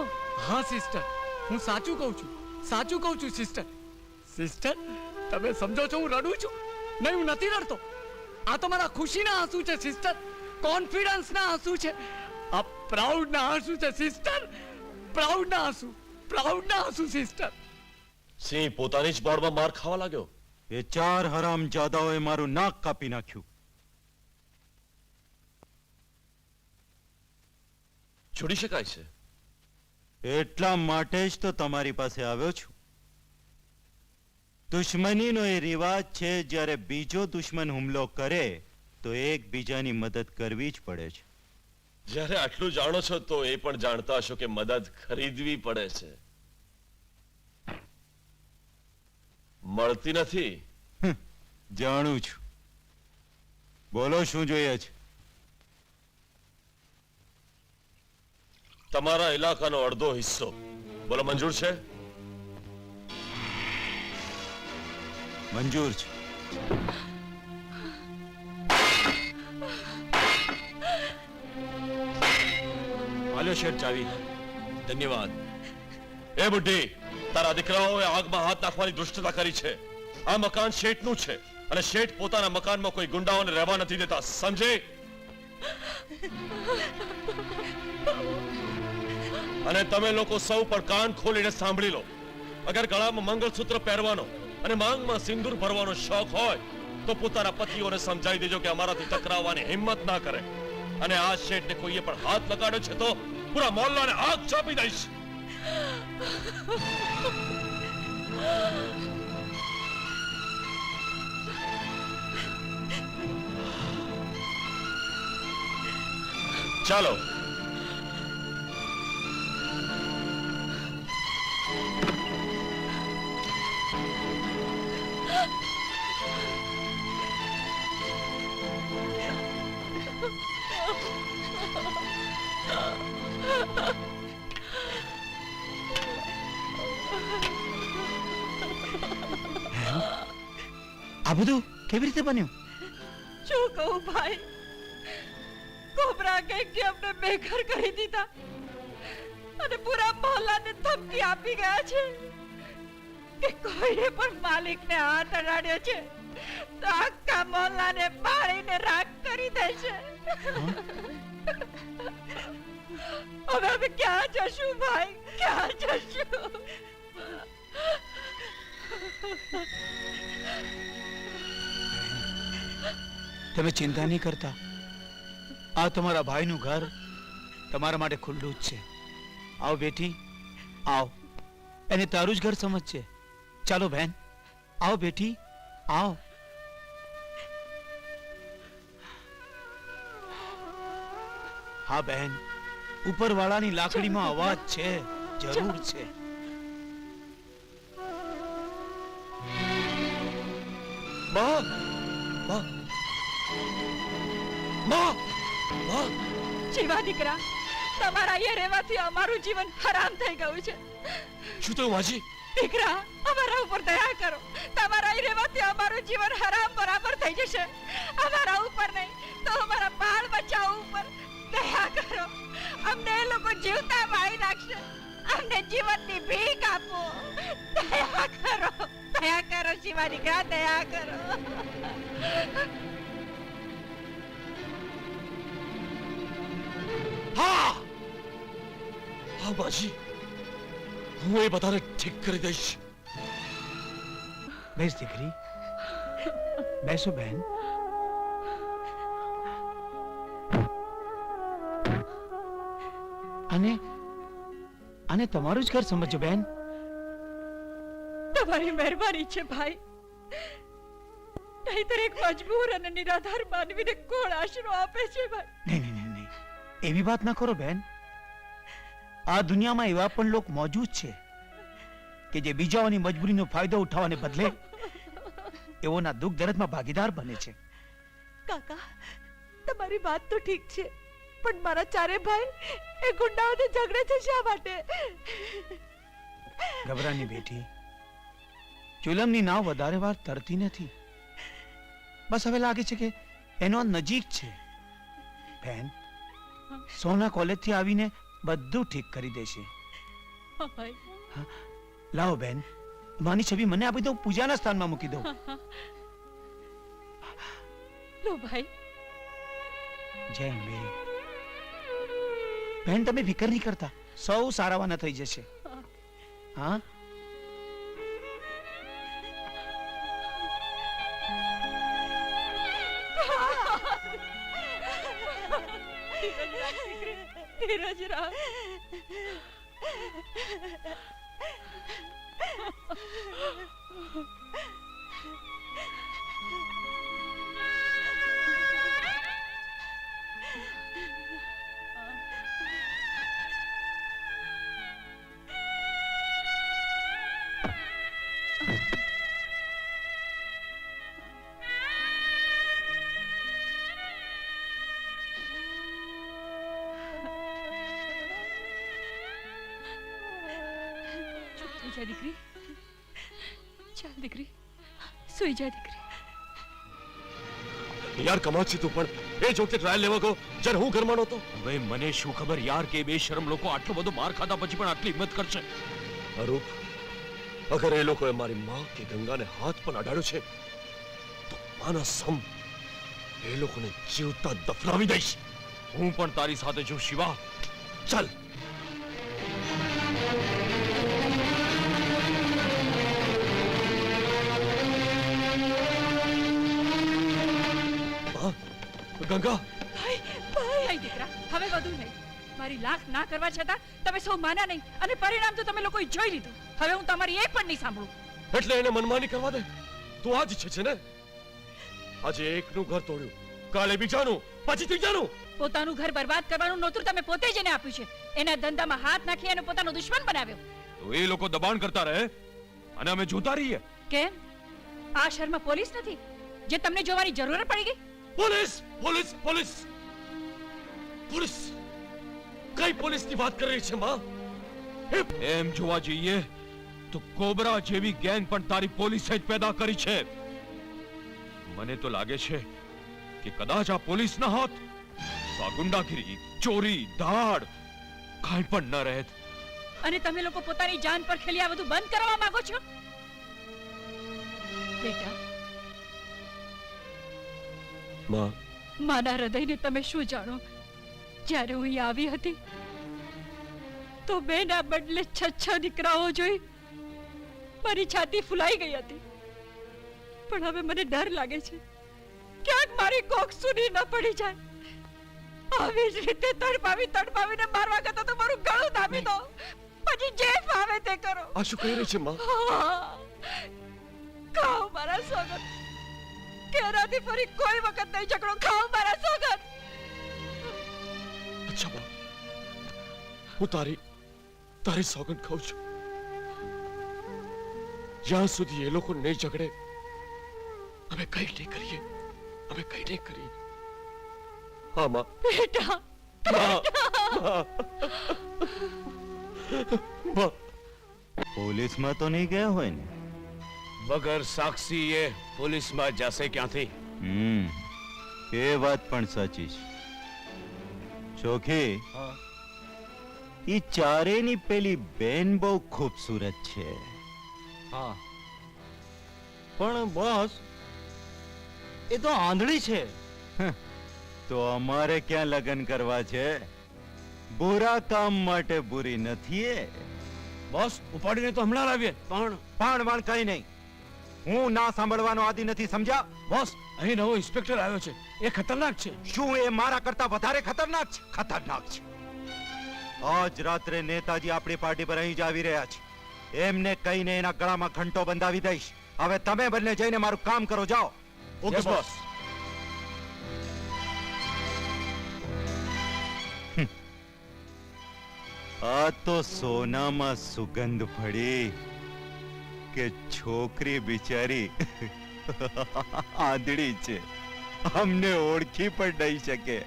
હા સિસ્ટર, હું સાચું કહું છું, સાચું કહું છું સિસ્ટર. સિસ્ટર તમે સમજો છો હું રડું છું? નહીં, હું નથી રડતો. આ તો મારા ખુશીના આંસુ છે સિસ્ટર, કોન્ફિડન્સના આંસુ છે, આ પ્રાઉડના આંસુ છે સિસ્ટર, પ્રાઉડના આંસુ, પ્રાઉડના આંસુ સિસ્ટર. સિંહ પોતાની જ બોર્ડમાં માર ખાવા લાગ્યો. એ 4 હરામજાદાઓએ મારું નાક કાપી નાખ્યું. છોડી શકાય છે? એટલા માટે જ તો તમારી પાસે આવ્યો છું. દુશ્મનીનો એ રિવાજ છે, જ્યારે બીજો દુશ્મન હુમલો કરે તો એકબીજાની મદદ કરવી જ પડે છે. જ્યારે આટલું જાણો છો તો એ પણ જાણતા હશો કે મદદ ખરીદવી પડે છે, મળતી નથી. જાણું છું. બોલો, શું જોઈએ છે? તમારા ઇલાકાનો અડધો હિસ્સો. બોલો, મંજૂર છે? મંજૂર છે. આલ્યો શેઠ ચાવી. ધન્યવાદ. એ બુઢી, તારા દીકરાઓએ આગમાં હાથ નાખવાની દુષ્ટતા કરી છે. આ મકાન શેઠનું છે અને શેઠ પોતાના મકાનમાં કોઈ ગુંડાઓને રહેવા નથી દેતા, સમજે? અને તમે લોકો સૌ પણ કાન ખોલીને સાંભળી લો. અગર ગળામાં મંગળસૂત્ર પહેરવાનો અને માંગમાં સિંદૂર ભરવાનો શોખ હોય તો પોતાના પતિઓને સમજાવી દેજો કે અમારાથી ટકરાવવાની હિંમત ના કરે. અને આ શેઠને કોઈએ પણ હાથ લગાડ્યો છે તો પૂરા મોહલ્લાને આગ ચાપી દઈશ. ચાલો. આ બધું કેવી રીતે બન્યું? શું કહું ભાઈ, કોબરા ગેંગ જે અમને બેઘર કરી દીધા અને પૂરા મોહલ્લાને ધમકી આપી ગયા છે કે કોઈએ પણ માલિકને હાથ અડાડ્યો છે તો આખા મોહલ્લાને બાળીને રાખ કરી દેશે. હવે અમે ક્યાં જશું ભાઈ, ક્યાં જશું? તમે ચિંતા નહીં કરતા. આ તમારા ભાઈનું ઘર તમારા માટે ખુલ્લું જ છે. આવ બેટી, આવ. એને તારું જ ઘર સમજશે. ચાલો બહેન, આવ બેટી, આવ. હા બહેન, ઉપરવાળાની લાકડીમાં અવાજ છે, જરૂર છે. માં, માં, માં, માં. જીવા દીકરા, તમારા અહીંયા રહેવાથી અમારું જીવન હરામ થઈ ગયું છે. શું થયું માજી? દીકરા, અમારા ઉપર દયા કરો. તમારા અહીં રહેવાથી અમારું જીવન હરામ બરાબર થઈ જશે. અમારા ઉપર નહીં તો અમારા બાળ બચ્ચાઓ ઉપર દયા કરો. અમને એ લોકો જીવતા મારી નાખશે. અમને જીવનની ભીખ આપો. દયા કરો, દયા કરો શિવા દીકરા, દયા કરો. હા હા માજી, હું એ બધાને ઠીક કરી દઈશ. બેસ દીકરી, બેસો બહેન. અને તમારું જ ઘર સમજો બહેન. તમારી મહેરબાની છે ભાઈ, નહીંતર એક મજબૂર અને નિરાધાર માનવીને કોણ આશરો આપે છે ભાઈ? નહીં નહીં નહીં, એવી વાત ના કરો બહેન. આ દુનિયામાં એવા પણ લોકો મોજૂદ છે કે જે બીજાઓની મજબૂરીનો ફાયદો ઉઠાવવાને બદલે એઓના દુઃખ દર્દમાં ભાગીદાર બને છે. કાકા, તમારી વાત તો ઠીક છે, પણ મારા ચારે ભાઈ એ ગુંડાઓને ઝઘડે છે શા માટે? ગભરાની બેટી, ચુલમની નાવ વધારે વાર તરતી નથી. બસ હવે લાગે છે કે એનો નજીક છે. બહેન, સોના કોલેજથી આવીને બધું ઠીક કરી દેશે. લાવો બેન, માની છબી મને આપી દો, પૂજાના સ્થાનમાં મૂકી દો. લો ભાઈ. જય અંબે. બહેન, તમે ફિકર નહીં કરતા, સૌ સારાવાના થઈ જશે. હા, ધીરજ રાખ. સુઈ જા દીકરી. ચાલ દીકરી, સુઈ જા દીકરી. યાર કમાલ છે તું પણ એ જ વખતે ટ્રાયલ લેવા ગયો જ્યારે હું ઘરમાં નહોતો. હવે મને શું ખબર યાર કે બેશરમ લોકો આટલો બધો માર ખાધા પછી પણ આટલી હિંમત કરશે. અરૂપ, અગર એ લોકોએ મારી માં કે ગંગાને હાથ પણ અડાડ્યો છે તો માના સમ એ લોકોને જીવતા દફનાવી દઈશ. હું પણ તારી સાથે છું શિવા. ચાલ. ગંગા, ભાઈ દીકરા, હવે વધુ નહીં. મારી લાખ ના કરવા છતાં તમે સૌ માન્યા નહીં અને પરિણામ તો તમે લોકોએ જોઈ લીધું. હવે હું તમારી એક પણ નહીં સાંભળું. એટલે એને મનમાની કરવા દે. તું આ જ ઈચ્છે છે ને? આજે એકનું ઘર તોડ્યું, કાલે બીજાનું, પછી ત્રીજાનું. પોતાનું ઘર બરબાદ કરવાનું નોતરું તમે પોતે જ એને આપ્યું છે. એના ધંધામાં હાથ નાખી એને પોતાનો દુશ્મન બનાવ્યો. તો એ લોકો દબાણ કરતા રહે અને અમે જોતા રહીએ. કેમ? આ શહેરમાં પોલીસ નથી જે તમને જોવાની જરૂર પડી ગઈ? Police, police, police, police. કઈ પોલીસની વાત કરી રહી છે માં? એમ જોવા જઈએ તો કોબરા જેવી ગેંગ પણ તારી પોલીસે જ પેદા કરી છે. મને તો લાગે છે કે કદાચ આ પોલીસ ના હોત તો આ ગુંડાગીરી, ચોરી, ધાડ કાંઈ પણ ન રહેત. અને તમે લોકો પોતાની જાન પર ખેલી આ બધું બંધ કરવા માંગો છો? બેટા, માના હૃદયને તમે શું જાણો? જ્યારે હું અહીં આવી હતી તો બેના બદલે 6 દીકરાઓ જોઈ મારી છાતી ફૂલાઈ ગઈ હતી. પણ હવે મને ડર લાગે છે ક્યાંક મારી કોક સુની ન પડી જાય. આવી જ રીતે તડપાવીને મારવા કરતા તો મારું ગળું દાબી દો. પછી જે ફાવે તે કરો. આ શું કહી રહી છે માં? ખાઓ મારા સોગન. કેરાથી ફરી કોઈ વખત નહીં ઝઘડો. ખાઓ મારા સોગન. અચ્છા બા, હું તારી સોગંદ ખાઉં છું. જ્યાં સુધી એ લોકો નહીં ઝઘડે અમે કઈ નહીં કરીએ. અમે કઈ નહીં કરીએ. હા માં. બેટા, પોલીસમાં તો નહીં ગયા હોય ને? વગર સાક્ષી એ પોલીસમાં જશે ક્યાંથી? એ વાત પણ સાચી છે. ચોખી, ઈ ચારેની પેલી બેન બહુ ખૂબસૂરત છે. હા, પણ બોસ એ તો આંધળી છે. તો અમારે ક્યાં લગ્ન કરવા છે? બુરા કામ માટે બુરી નથી એ. બોસ ઉપાડીને તો હમણાં લાવીએ. પણ કઈ નહીં. હું ના સાંભળવાનો આદિ નથી, સમજ્યા? બોસ, અહીં નવો ઇન્સ્પેક્ટર આવ્યો છે. એ ખતરનાક છે. શું એ મારા કરતા વધારે ખતરનાક છે? ખતરનાક છે. આજ રાત્રે નેતાજી આપણી પાર્ટી પર અહીં જ આવી રહ્યા છે. એમને કહીને એના ગળામાં ઘંટો બંધાવી દઈશ. હવે તમે બંને જઈને મારું કામ કરો, જાઓ. Okay boss. આ તો સોનામાં સુગંધ પડી કે છોકરી બિચારી આંધળી છે, અમને ઓળખી પણ નહીં શકે.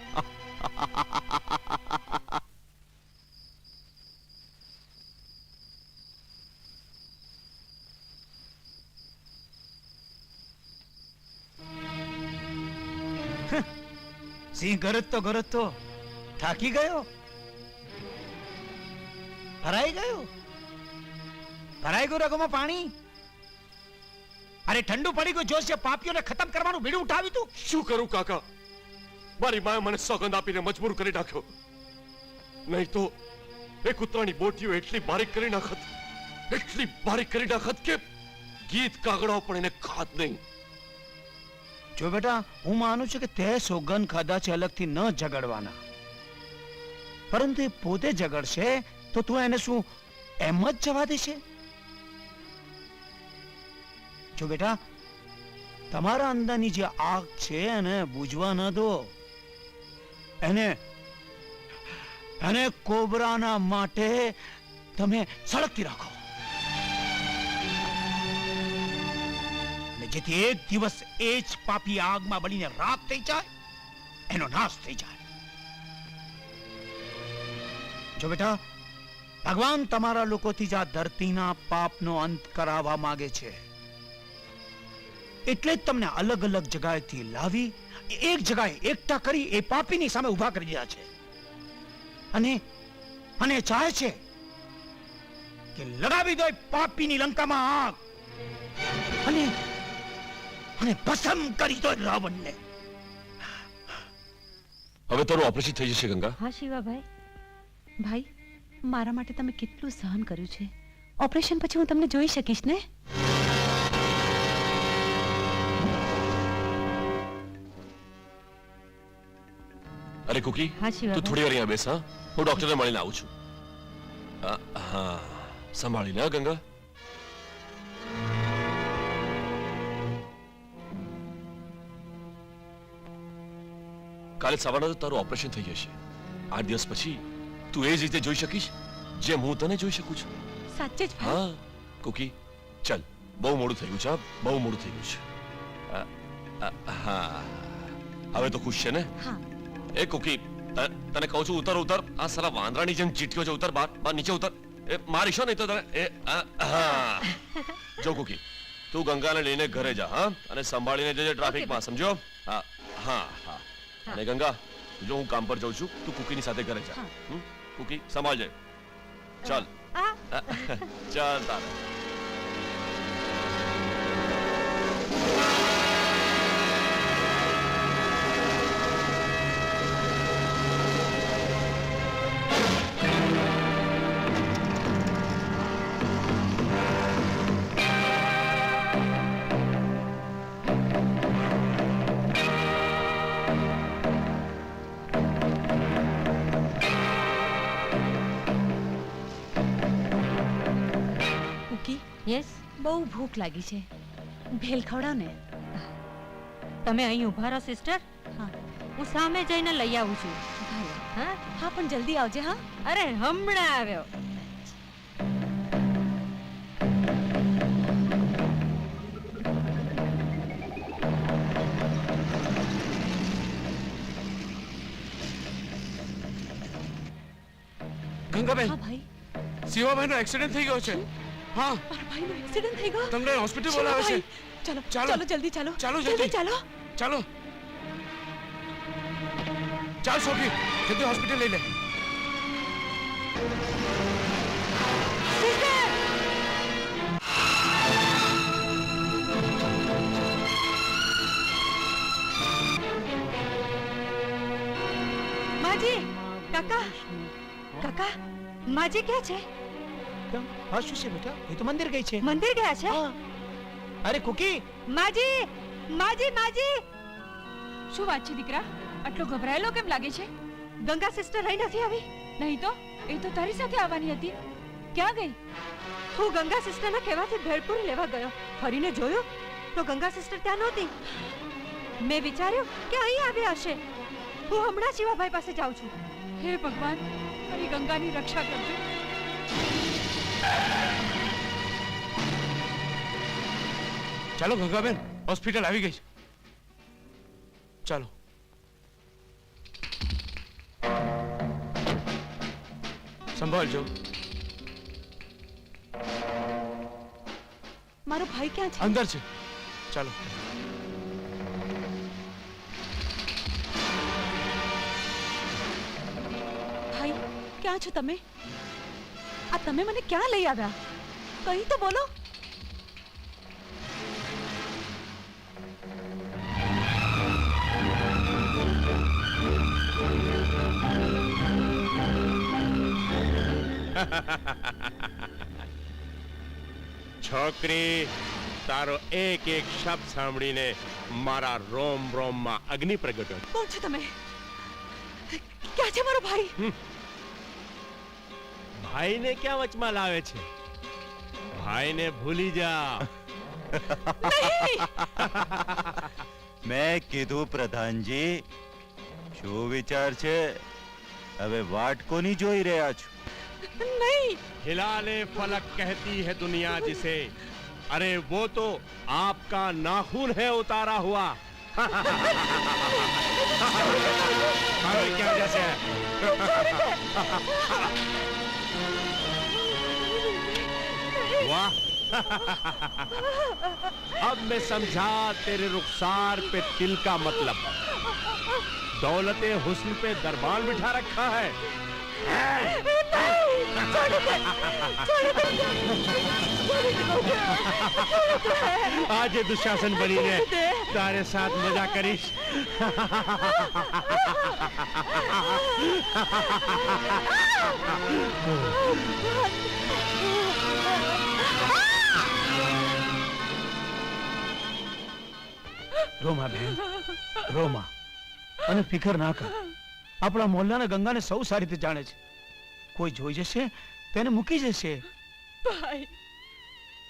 સિંહ ગરજ તો થાકી ગયો. ભરાઈ ગયું રગોમાં પાણી. અરે ઠંડુ પડી ગયું. જોશ પાપીઓને ખતમ કરવાનું બીડું ઉઠાવી તું. શું કરું કાકા? મારી માએ મને સોગંદ આપીને મજબૂર કરી નાખ્યો. નહીં તો એ કૂતરાની બોટીઓ એટલી બારીક કરી નાખત કે ગીત કાગડાઓ પણ એને ખાત નહીં. જો બેટા, હું માનું છું કે તે સોગંદ ખાધા છે અલગથી ન ઝઘડવાના. પરંતુ એ પોતે ઝઘડશે તો તું એને શું એમ જ જવા દેશે? જો બેટા, તમારા અંદરની જે આગ છે એને બુઝવા ન દો. એને કોબરાના માટે તમે સળગતી રાખો, જેથી એક દિવસ એ જ પાપી આગમાં બળીને રાખ થઈ જાય, એનો નાશ થઈ જાય. જો બેટા, ભગવાન તમારા લોકોથી જ આ ધરતીના પાપનો અંત કરાવવા માંગે છે. એટલે જ તમને અલગ અલગ જગ્યાએથી લાવી એક જગ્યાએ એકઠા કરી એ પાપીની સામે ઊભા કરી દીધા છે. અને ચાહે છે કે લગાવી દો એ પાપીની લંકામાં આગ અને ભસ્મ કરી દો રાવણને. હવે તારું ઓપરેશન થઈ જશે ગંગા. હા શિવાભાઈ. ભાઈ, મારા માટે તમે કેટલું સહન કર્યું છે. ઓપરેશન પછી હું તમને જોઈ શકીશ ને? અરે કુકી, હા તું શિવાભાઈ. થોડી વાર અહીંયા બેસ. હા, હું ડોક્ટરને મળીને આવું છું. હા, સંભાળીને હા ગંગા. કાલે સવારે તો તારું ઓપરેશન થઈ જશે. 8 દિવસ પછી તું એ જ રીતે જોઈ શકીશ જેમ હું તને જોઈ શકું છું. સાચે જ ભાઈ? હા કુકી, ચાલ, બહુ મોડું થઈ ગયું છે. બહુ મોડું થઈ ગયું છે. હા, હવે તો ખુશ છે ને? હા. એ કુકી, તને કહું છું ઉતર ઉતર. આ સાલા વાંદરાની જેમ ચીટક્યો છે. ઉતર, બહાર નીચે ઉતર. એ મારીશો નહીં તો તને હા. જો કુકી, તું ગંગાને લઈને ઘરે જા. હા, અને સંભાળીને જજે ટ્રાફિકમાં, સમજો? હા હા હા. અને ગંગા, જો હું કામ પર જાઉં છું, તું કુકીની સાથે ઘરે જા. કુકી, સંભાળજે. ચાલ ચાલ તારે. યસ. બહુ ભૂખ લાગી છે. ભેલ ખવડાવ ને. તમે અહીં ઊભા રહો સિસ્ટર. હા, હું સામે જઈને લઈ આવું છું. હા હા, પણ જલ્દી આવજે. હા, અરે હમણાં આવ્યો. ગંગાબેન, હા ભાઈ. શિવાભાઈનો એક્સિડન્ટ થઈ ગયો છે. હા, મારા ભાઈનો એક્સિડન્ટ થઈ ગયો. તમને હોસ્પિટલ બોલાવે છે. ચાલો ચાલો. ચાલો જલ્દી ચાલો. ચાલો જલ્દી. ચાલો. ચાલો ચાલ સોફી, જલ્દી હોસ્પિટલ લઈ લે. માજી, કાકા, કાકા, માજી ક્યાં છે? હા, શું છે બેટા? એ તો મંદિર ગઈ છે. મંદિર ગયા છે? અરે કુકી, માજી, માજી, માજી. શું વાત છે દીકરા? આટલો ગભરાયેલો કેમ લાગે છે? ગંગા સિસ્ટર રહી નથી આવી? નહીં તો એ તો તારી સાથે આવવાની હતી. ક્યાં ગઈ? હું ગંગા સિસ્ટરના કહેવાથી ભેળપુરી લેવા ગયો. ફરીને જોયું તો ગંગા સિસ્ટર ત્યાં નહોતી. મેં વિચાર્યું કે અહીં આવ્યા હશે. હું હમણાં શિવાભાઈ પાસે જાઉં છું. હે ભગવાન, મારી ગંગાની રક્ષા કરજો. ચાલો ગંગાબેન, હોસ્પિટલ આવી ગઈ છે. ચાલો. સંભાળજો. મારો ભાઈ ક્યાં છે? અંદર છે. ચાલો. ભાઈ, ક્યાં છો તમે? આ તમે મને ક્યાં લઈ આવ્યા? કઈ તો બોલો. છોકરી, તારો એક એક શબ્દ સાંભળીને મારા રોમ રોમમાં અગ્નિ પ્રગટ્યો. કોણ છો તમે? ક્યાં છે મારો ભાઈ? ભાઈને ક્યાં વચમાં લાવે છે? ભાઈને ભૂલી જા. મેં કીધું પ્રધાનજી, શું વિચાર છે? હવે વાટ કોની જોઈ રહ્યા છો? नहीं हिलाले फलक कहती है दुनिया जिसे, अरे वो तो आपका नाखून है उतारा हुआ. હવે ક્યાં જશે? वाह. अब मैं समझा तेरे रुखसार पे तिल का मतलब. दौलते हुस्न पे दरबार बिठा रखा है. आज दुशासन बनी ने तारे साथ मजा करीश. રોમા બેન, રોમા, અને ફિકર ના કર. આપણા મોહલ્લાના ગંગાને સૌ સારી રીતે જાણે છે. કોઈ જોઈ જશે તેને મૂકી જશે. ભાઈ,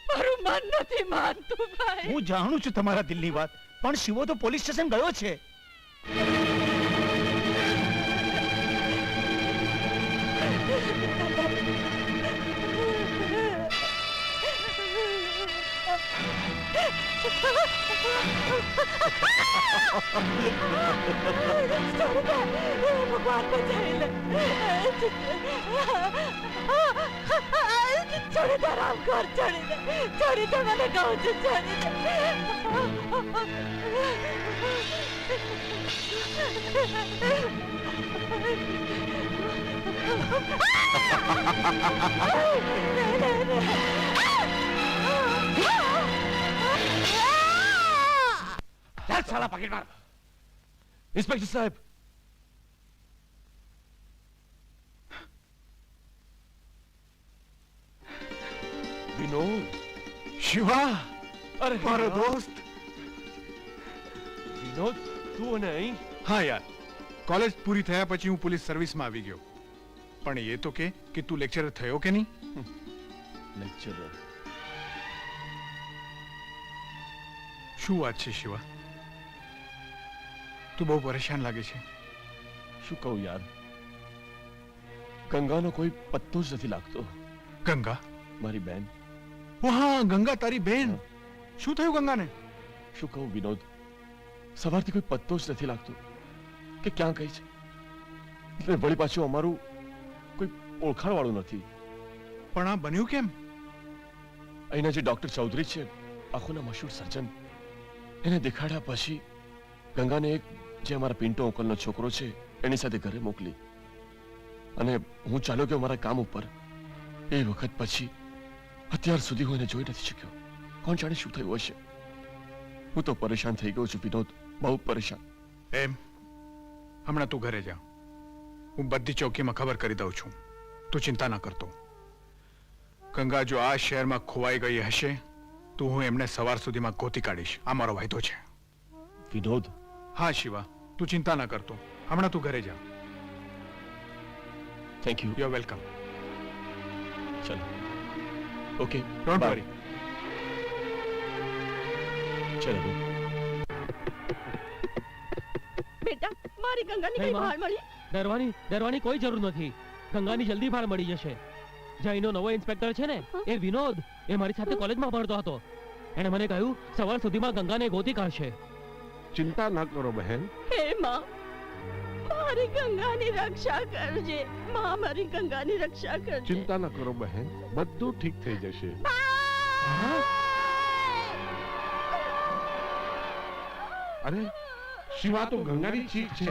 મારું મન નથી માનતું ભાઈ. હું જાણું છું તમારા દિલની વાત, પણ શિવો તો પોલીસ સ્ટેશન ગયો છે. ભગવાન બચાવી લે. છોડી દે રામ કર, છોડી દે, છોડી દે, મને કહું છું, છોડી ચાલ સાલા પકડ માર. ઇન્સ્પેક્ટર સાહેબ, વિનોદ. શિવા, અરે મારો દોસ્ત. વિનોદ, તું અને અહીં? હા યાર, કોલેજ પૂરી થયા પછી હું પોલીસ સર્વિસમાં આવી ગયો. પણ એ તો કે તું લેક્ચરર થયો કે નહીં? લેક્ચરર? શું વાત છે શિવા? તું બહુ પરેશાન લાગે છે. શું કહું યાર, ગંગાનો કોઈ પત્તો જ નથી લાગતો. ગંગા? મારી બેન. ઓ હા, ગંગા તારી બેન. શું થયું ગંગાને? શું કહું વિનોદ, સવારથી કોઈ પત્તો જ નથી લાગતો કે ક્યાં ગઈ છે. એટલે વળી પાછું અમારું કોઈ ઓળખાણ વાળું નથી. પણ આ બન્યું કેમ? અહીંના જે ડોક્ટર ચૌધરી છે, આંખોના મશહૂર સર્જન, એને દેખાડ્યા પછી ગંગાને એક જે અમારા પિન્ટો અંકલનો છોકરો છે એની સાથે ઘરે મોકલી, અને હું ચાલ્યો ગયો મારા કામ ઉપર. એ વખત પછી અત્યાર સુધી હું એને જોઈ નથી શક્યો. કોણ જાણે શું થયું હશે. હું તો પરેશાન થઈ ગયો છું વિનોદ, બહુ પરેશાન. એમ? હમણાં તું ઘરે જા, હું બધી ચોકીમાં ખબર કરી દઉં છું. તું ચિંતા ના કરતો. ગંગા જો આ શહેરમાં ખોવાઈ ગઈ હશે તો હું એમને સવાર સુધીમાં ગોતી કાઢીશ. આ મારો વાયદો છે. વિનોદ? હા શિવા, તું ચિંતા ના કરતો. હમણાં તું ઘરે જા. Thank you. You are welcome. ચલો. Okay, don't worry. ચલો. બેટા, મારી ગંગાની કઈ ભાળ મળી? ડરવાની કોઈ જરૂર નથી. ગંગાની જલ્દી ભાળ મળી જશે. જયનો નવો ઇન્સ્પેક્ટર છે ને, એ વિનોદ, એ મારી સાથે કોલેજમાં ભણતો હતો. એણે મને કહ્યું સવાર સુધીમાં ગંગાને ગોતી કાઢશે. ચિંતા ના કરો બહેન. હે માં, મારી ગંગાની રક્ષા કરજે. માં, મારી ગંગાની રક્ષા કરજે. ચિંતા ના કરો બહેન, બધું ઠીક થઈ જશે. અરે શિવા તો ગંગાની ચીક છે.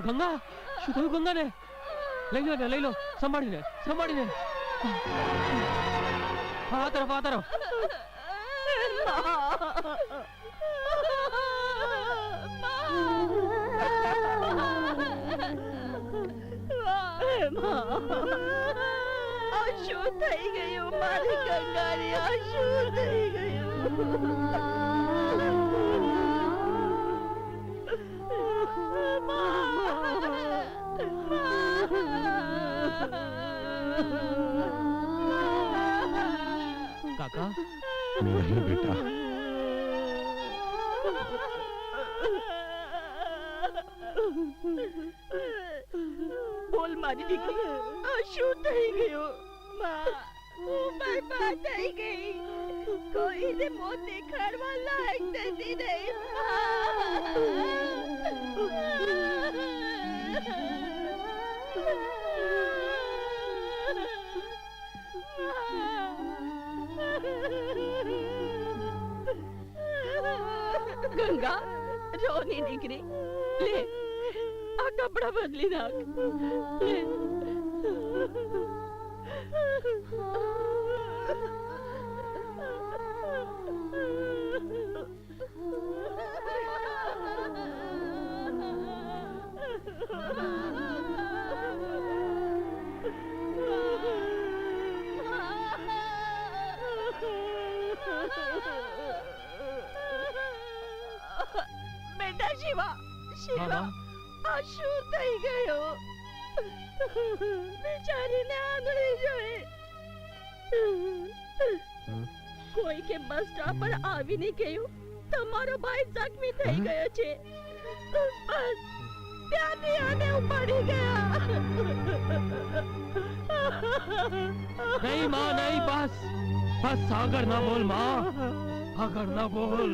ગંગા, શું થયું ગંગાને? લઈ લો, સંભાળીને. આ તરફ. આ શું થઈ ગયું મારી ગંગાની આ શું થઈ કાકા नहीं बेटा બોલ મારી દીકરી આ શું થઈ ગયું માં હું બરબાદ થઈ ગઈ કોઈને મોત દેખાડવા લાયક નથી નહીં ગંગા રોની દીકરી લે આ કપડા બદલી નાખ લે બેટા શિવા શિવા આ શું થઈ ગયું બેચારીને આંગળી જોઈ કોઈ કે બસ સ્ટોપ પર આવીને કહ્યું તમારો ભાઈ જખમી થઈ ગયો છે બસ ત્યાંથી આને ઉપાડી ગયા नहीं माँ नहीं बस बस सागर ना बोल माँ सागर ना बोल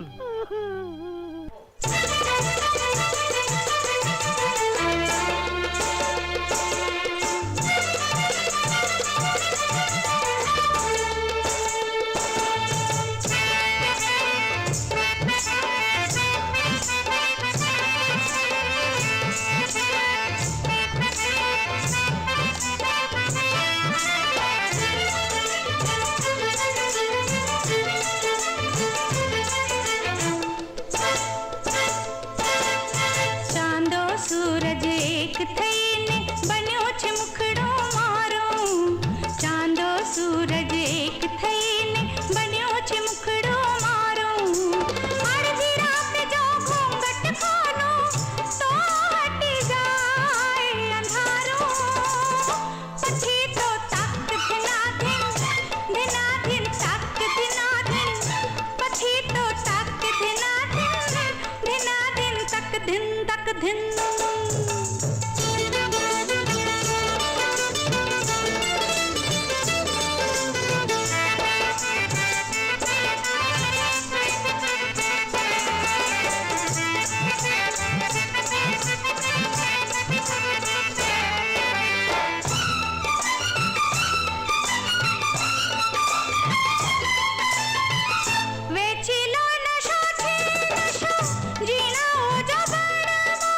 વેચી લો નશો છે નશો જીણા ઓજો બળવો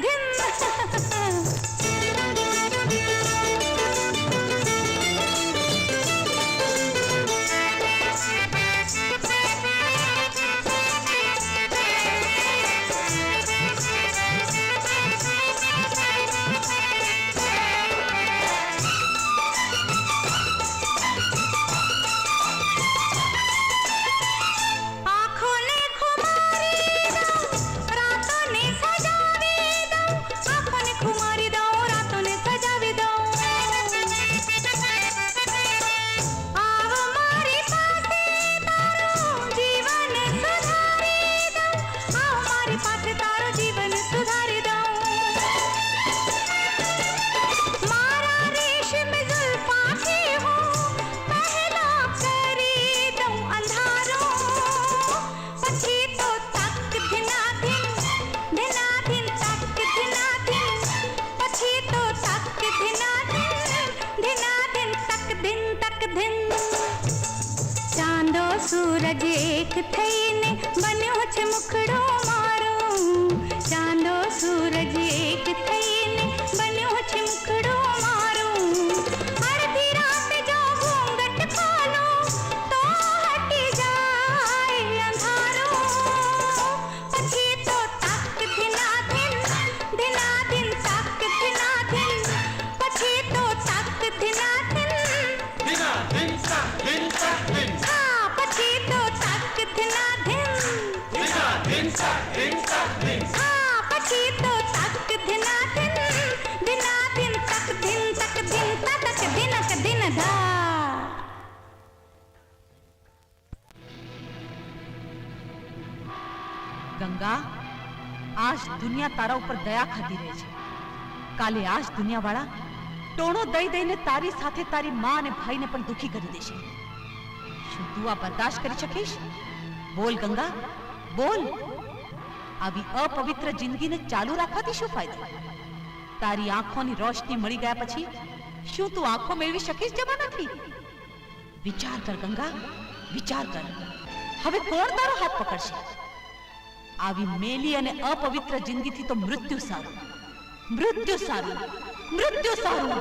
धिन आँखों ने खुमारी दो रातों ने सजावी दो आँखों ने खुमारी दो रातों ने सजावी दो आओ मारी पासे तारो जीवन सुधारी दो आओ मारी पासे तारो जीवन सुधारी दो मारा रेशम जुल्फा की हो पहला करी दो अंधारो पछी तो तक धिना धिन तक धिना धिन पछी तो तक धिना धिन तक धिन चांदो सूरज एक थईने बन्यो छे मुखड़ो मारो चांदो सूरज एक थईने बन्यो छे मुखड़ो मारो अर्धी रात जो घूंघट खोलो तो हटी जाए अंधारो पछी तो तक धिना धिन तक धिना धिन पछी तो तक धिना धिन हाँ पछी तो तक धिना धिन हाँ पछी तो तक धिना धिन तक धिन धा ગંગા આજ દુનિયા તારા ઉપર દયા ખાતી રહે છે કાલે આજ દુનિયાવાળા ટોણો દઈ દઈને તારી સાથે તારી માં અને ભાઈને પણ દુખી કરી દેશે શું તું આ બરદાસ્ત કરી શકીશ બોલ ગંગા બોલ આવી અપવિત્ર જિંદગીને ચાલુ રાખવાથી શું ફાયદો તારી આંખોની રોશની મળી ગયા પછી શું તું આંખો મેળવી શકીશ જમાનાથી વિચાર કર ગંગા વિચાર કર હવે કોણ તારો હાથ પકડશે આવી મેલી અને અપવિત્ર જિંદગીથી તો મૃત્યુ સારું મૃત્યુ સારું મૃત્યુ સારું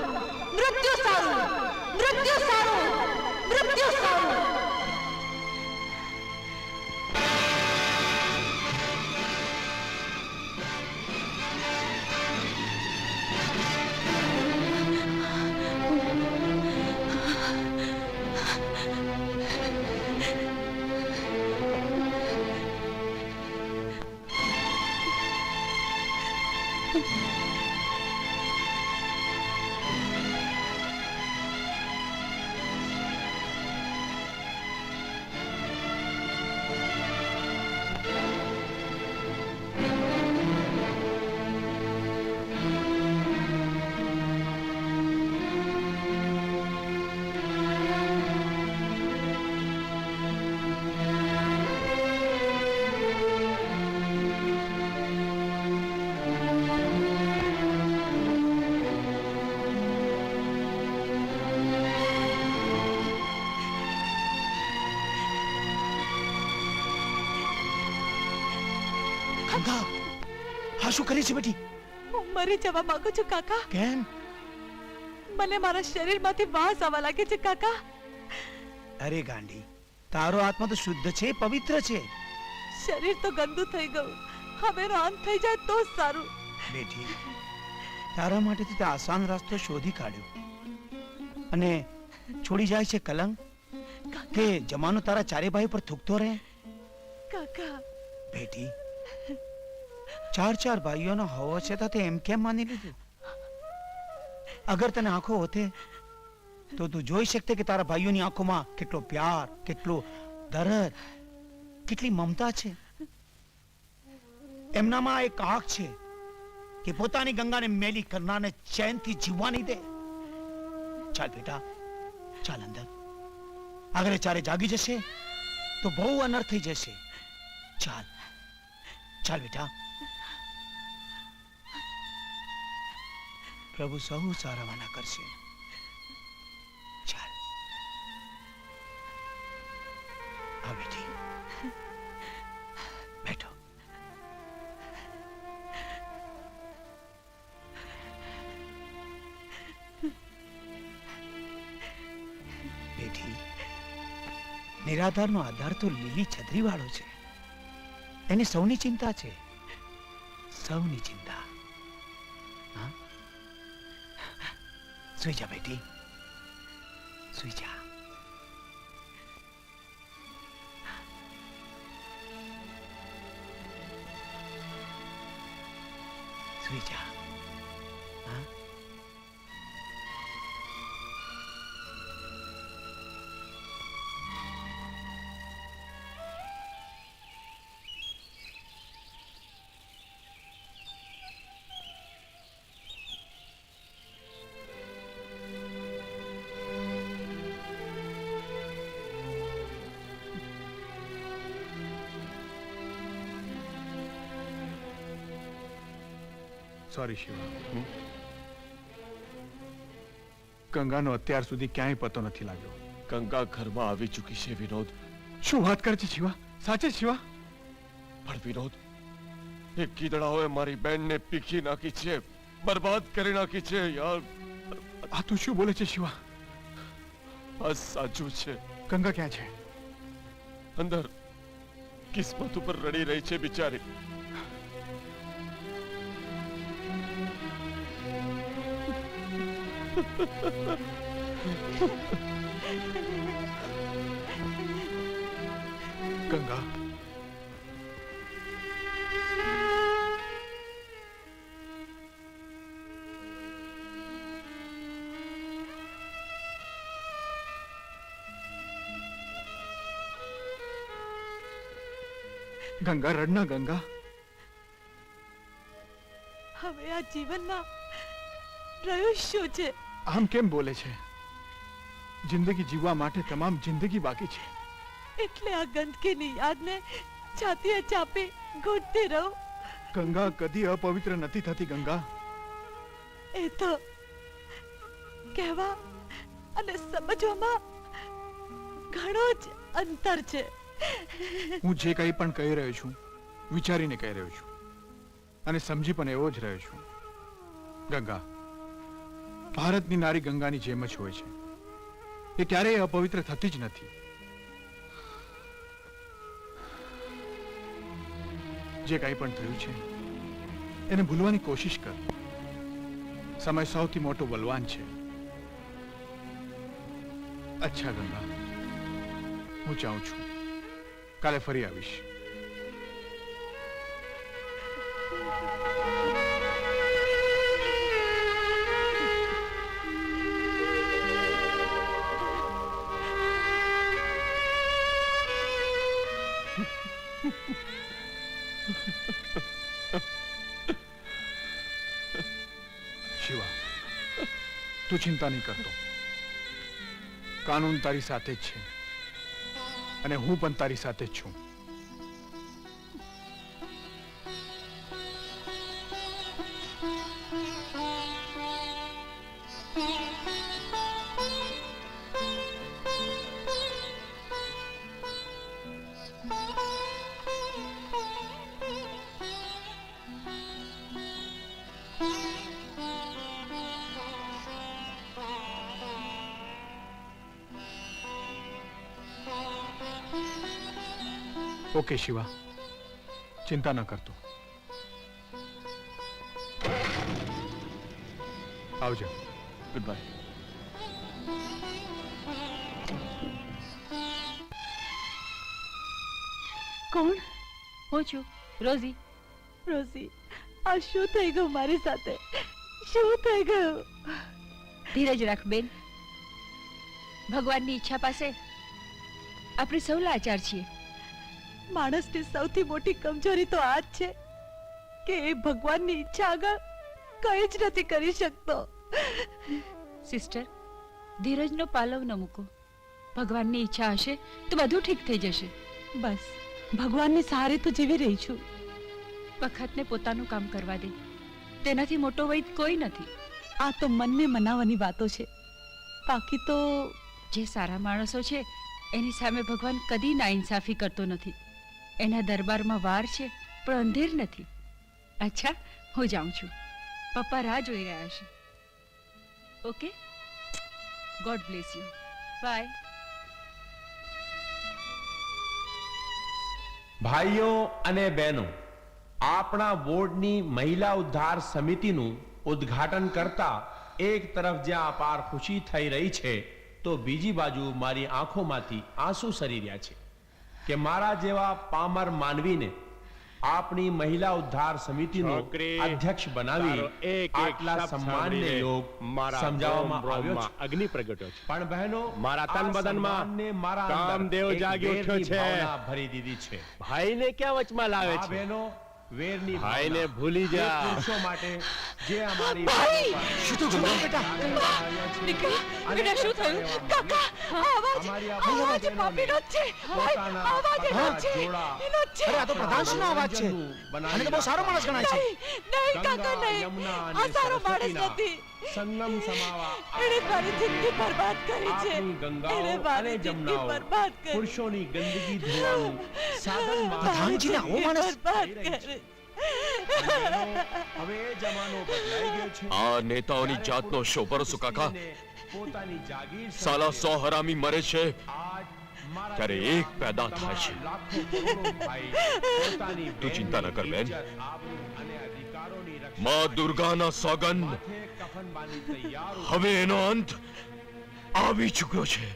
મૃત્યુ સારું મૃત્યુ સારું મૃત્યુ સારું ગંગા હા શું કરી છે બેટી હું મરી જવા માંગુ છું કાકા કેમ મને મારા શરીરમાંથી વાસ આવવા લાગે છે કાકા અરે ગાંડી તારો આત્મા તો શુદ્ધ છે પવિત્ર છે શરીર તો ગંદુ થઈ ગયું હવે રામ થઈ જાય તો સારું બેટી તારા માટે તો તે આસાન રસ્તો શોધી કાઢ્યો અને છોડી જાય છે કલંક કે જમાનો તારા ચારે ભાઈ પર થૂકતો રહે કાકા બેટી ચાર ભાઈઓનો હોવો છે તો તે એમ કેમ માની લીધું અગર તને આંખો હોતે તો તું જોઈ શકતે કે તારા ભાઈઓની આંખોમાં કેટલો પ્યાર કેટલો દર્દ કેટલી મમતા છે એમનામાં એક આંખ છે કે પોતાની ગંગાને મેલી કરનારને ચેનથી જીવવા નહીં દે ચાલ બેટા ચાલ અંદર અગર એ ચારે જાગી જશે તો બહુ અનર્થ થઈ જશે ચાલ ચાલ બેટા પ્રભુ સૌ સારાવાના કરશે ચાલ આ બેટી બેઠો બેટી, નિરાધારનો આધાર તો લીલી છત્રી વાળો છે. એને સૌની ચિંતા છે, સૌની ચિંતા. હા? સુઈ જા બેટી, સુઈ જા. સુઈ જા. હા? સોરી શિવા, ગંગાનો અત્યાર સુધી ક્યાંય પતો નથી લાગ્યો. ગંગા ઘરમાં આવી ચૂકી છે વિનોદ. શું વાત કરે છે શિવા? સાચે શિવા? પણ વિનોદ, એ ગીદડાઓએ મારી બેનને પીખી નાખી છે, બરબાદ કરી નાખી છે યાર. આ તું શું બોલે છે શિવા? આ સાચું છે. ગંગા ક્યાં છે? અંદર કિસ્મત ઉપર રડી રહી છે બિચારી. ગંગા, ગંગા રડના. ગંગા, હવે આ જીવનમાં રહ્યું શું છે? આમ કેમ બોલે છે? જિંદગી જીવવા માટે તમામ જિંદગી બાકી છે. એટલે આ ગંદકીની યાદને છાતીએ ચાપી ઘૂંટતી રહું. ગંગા કદી અપવિત્ર નથી થતી. ગંગા, એ તો કહેવા અને સમજવામાં ઘણો જ અંતર છે. હું જે કંઈ પણ કહી રહ્યો છું વિચારીને કહી રહ્યો છું, અને સમજી પણ એવો જ રહ્યો છું. ગંગા, ભારતની નારી ગંગાની જેમ જ હોય છે. એ ક્યારેય અપવિત્ર થતી જ નથી. જે કંઈ પણ થયું છે એને ભૂલવાની કોશિશ કર. સમય સૌથી મોટો બલવાન છે. અચ્છા ગંગા, હું જાઉં છું. કાલે ફરી આવીશ. શિવા, તું ચિંતા નહીં કરતો. કાનૂન તારી સાથે જ છે, અને હું પણ તારી સાથે જ છું. ઓકે શિવા, ચિંતા ન કરતો. આવજો. Good bye. કોણ? હું છું, રોઝી. રોઝી, આ શું થઈ ગયું મારી સાથે? શું થઈ ગયું? ધીરજ રાખ બેન. ભગવાનની ઈચ્છા પાસે આપણે સૌ લાચાર છીએ. માણસની સૌથી મોટી કમજોરી તો આ જ છે કે એ ભગવાનની ઈચ્છા આગળ કંઈ જ નથી કરી શકતો. સિસ્ટર, ધીરજનો પાલવ ન મૂકો. ભગવાનની ઈચ્છા હશે તો બધું ઠીક થઈ જશે. બસ ભગવાનની સહારે તો જીવી રહી છું. વખતને પોતાનું કામ કરવા દે. તેનાથી મોટો વૈદ કોઈ નથી. આ તો મનને મનાવવાની વાતો છે. બાકી તો જે સારા માણસો છે એની સામે ભગવાન કદી નાઇન્સાફી કરતો નથી. એના દરબારમાં વાર છે પણ અંધેર નથી. અચ્છા, હું જાઉં છું. પપ્પા રાહ જોઈ રહ્યા છે. Okay, God bless you. Bye. ભાઈઓ અને બહેનો, આપણા બોર્ડની મહિલા ઉદ્ધાર સમિતિનું ઉદ્ઘાટન કરતા એક તરફ જ્યાં અપાર ખુશી થઈ રહી છે, તો બીજી બાજુ મારી આંખોમાંથી આંસુ સરી રહ્યા છે કે મારા જેવા પામર માનવીને આપણી મહિલા ઉદ્ધાર સમિતિનો અધ્યક્ષ બનાવી આટલા સન્માનને યોગ સમજાવવામાં આવ્યો છે. અગ્નિ પ્રગટ્યો છે, પણ બહેનો, મારા તન બદનમાં મારા કામદેવ જાગી ઉઠ્યો છે, ભરી દીધી છે. ભાઈને ક્યાં વચમાં લાવે છે? બહેનો, વેરની ભાઈને ભૂલી જા. પુરુષો માટે જે અમારી શું થયું બેટા? બેટા શું થયું? કાકા, આવાજ પાપીનો જ છે. આવાજ એનો છે. એનો જ છે. અરે આ તો પ્રધાનશ્રીનો અવાજ છે. અને તો બહુ સારો માણસ ગણાય છે. નહીં કાકા નહીં. આ સારો માણસ નથી. સંગમ સમાવા એણે મારી જિંદગી બરબાદ કરી છે. એણે મારી જિંદગી બરબાદ કરી. પુરુષોની ગંદકી ધોવાનું સાધન પ્રધાનજીને આવો માણસ બરબાદ કરી. હવે એ જમાનો બદલાઈ ગયો છે. આ નેતાઓની જાતનો શો ભરોસો કાકા. પોતાની જાગીર સાલા 100 હરામી મરે છે ત્યારે એક પેદા થાય છે. તું ચિંતા ન કર બેન. માં દુર્ગાના સોગંદ, હવે એનો અંત આવી ચૂક્યો છે.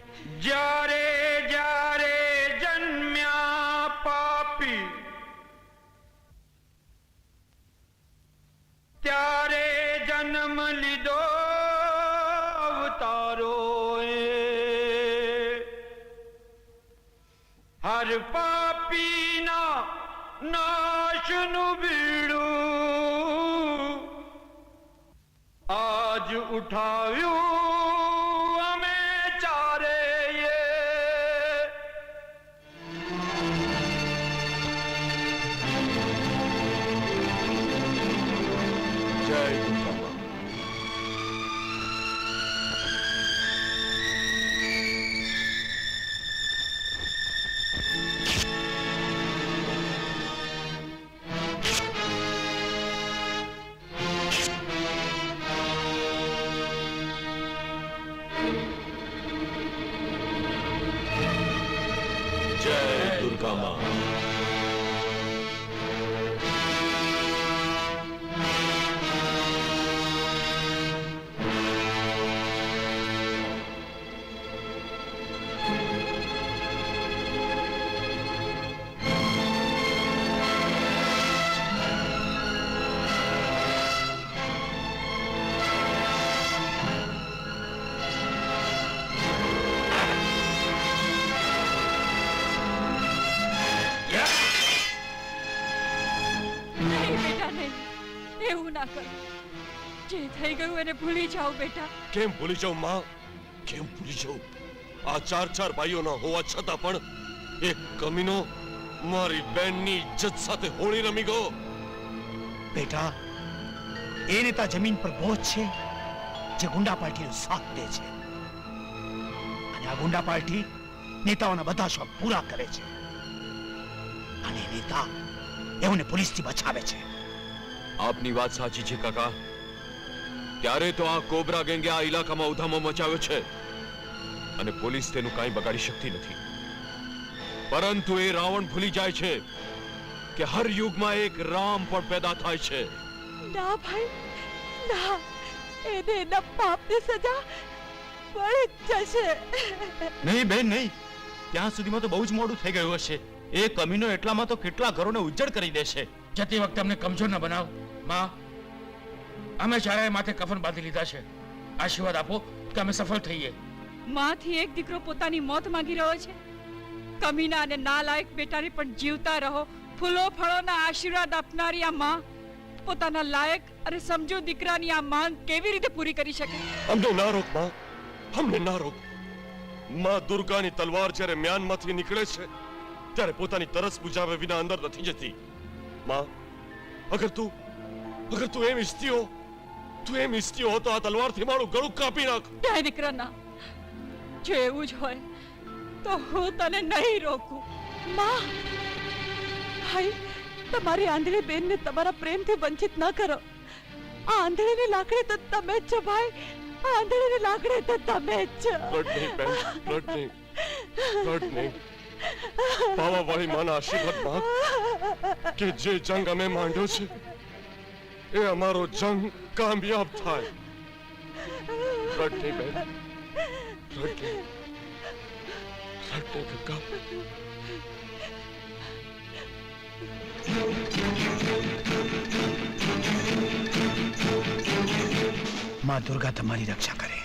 જ્યારે જ્યારે જન્મ્યા પાપી, ત્યારે જન્મ લીધો અવતારોએ. હર પાપીના નાશનું બીડું આજ ઉઠાવ્યું અમે ચારેય. જય દુર્ગા. જય દુર્ગા માં. નહીં બેટા નહીં. એવું ના કરો. જે થઈ ગયું એને ભૂલી જાઓ બેટા. કેમ ભૂલી જાઉં માં? કેમ ભૂલી જાઉં? આ 4 ભાઈઓના હોવા છતાં પણ એક કમીનો મારી બેનની ઇજ્જત સાથે હોળી રમી ગયો. બેટા, એ નેતા જમીન પર બોજ છે જે ગુંડા પાર્ટીનો સાથ દે છે, અને આ ગુંડા પાર્ટી નેતાઓના બધા શોખ પૂરા કરે છે, અને નેતા એઓને પોલીસથી બચાવે છે. આપની વાત સાચી છે કાકા. ત્યારે તો આ કોબરા ગેંગે આ ઇલાકામાં ઉધામો મચાવ્યો છે અને પોલીસ તેનું કાંઈ બગાડી શકતી નથી. પરંતુ એ રાવણ ભૂલી જાય છે કે હર યુગમાં એક રામ પણ પેદા થાય છે. ના ભાઈ ના. એને એના પાપની સજા મળી જ જશે. નહીં બેન નહીં, ત્યાં સુધીમાં તો બહુ જ મોડું થઈ ગયું હશે. એ કમીનો એટલામાં તો કેટલા ઘરોને ઉજ્જડ કરી દેશે. જતી વખતે અમને કમજોર ન બનાવ. માં, અમે ચારેય માથે કફન બાંધી લીધા છે. આશીર્વાદ આપો કે અમે સફળ થઈએ. માંથી એક દીકરો પોતાની મોત માંગી રહ્યો છે. કમીના અને નાલાયક બેટાને પણ જીવતા રહો, ફૂલો ફળોના આશીર્વાદ આપનારી આ માં પોતાના લાયક અને સમજુ દીકરાની આ માંગ કેવી રીતે પૂરી કરી શકે? અમને ના રોક માં, અમને ના રોક. માં દુર્ગાની તલવાર જ્યારે મ્યાનમાંથી નીકળે છે ત્યારે પોતાની તરસ બુજાવે વિના અંદર નથી જતી. માં, અગર તું એમ ઈચ્છતી હો, તું એમ ઈચ્છતી હો તો આ તલવારથી મારું ગળું કાપી નાખ. ક્યાંય દીકરા ના. જો એવું જ હોય તો હું તને નહીં રોકું. માં, ભાઈ, તમારી આંધળી બેનને તમારા પ્રેમથી વંચિત ન કરો. આ આંધળીની લાકડી તો તમે જ છો ભાઈ. આ આંધળીની લાકડી તો તમે જ છો. રડ નહીં બેન, રડ નહીં, રડ નહીં. પાવાવાળી માના આશીર્વાદ માંગ કે જે જંગ અમે માંડ્યો છે એ અમારો જંગ કામયાબ થાય. રડની બેન, રડની, રડની ગંગા. માં દુર્ગા તમારી રક્ષા કરે.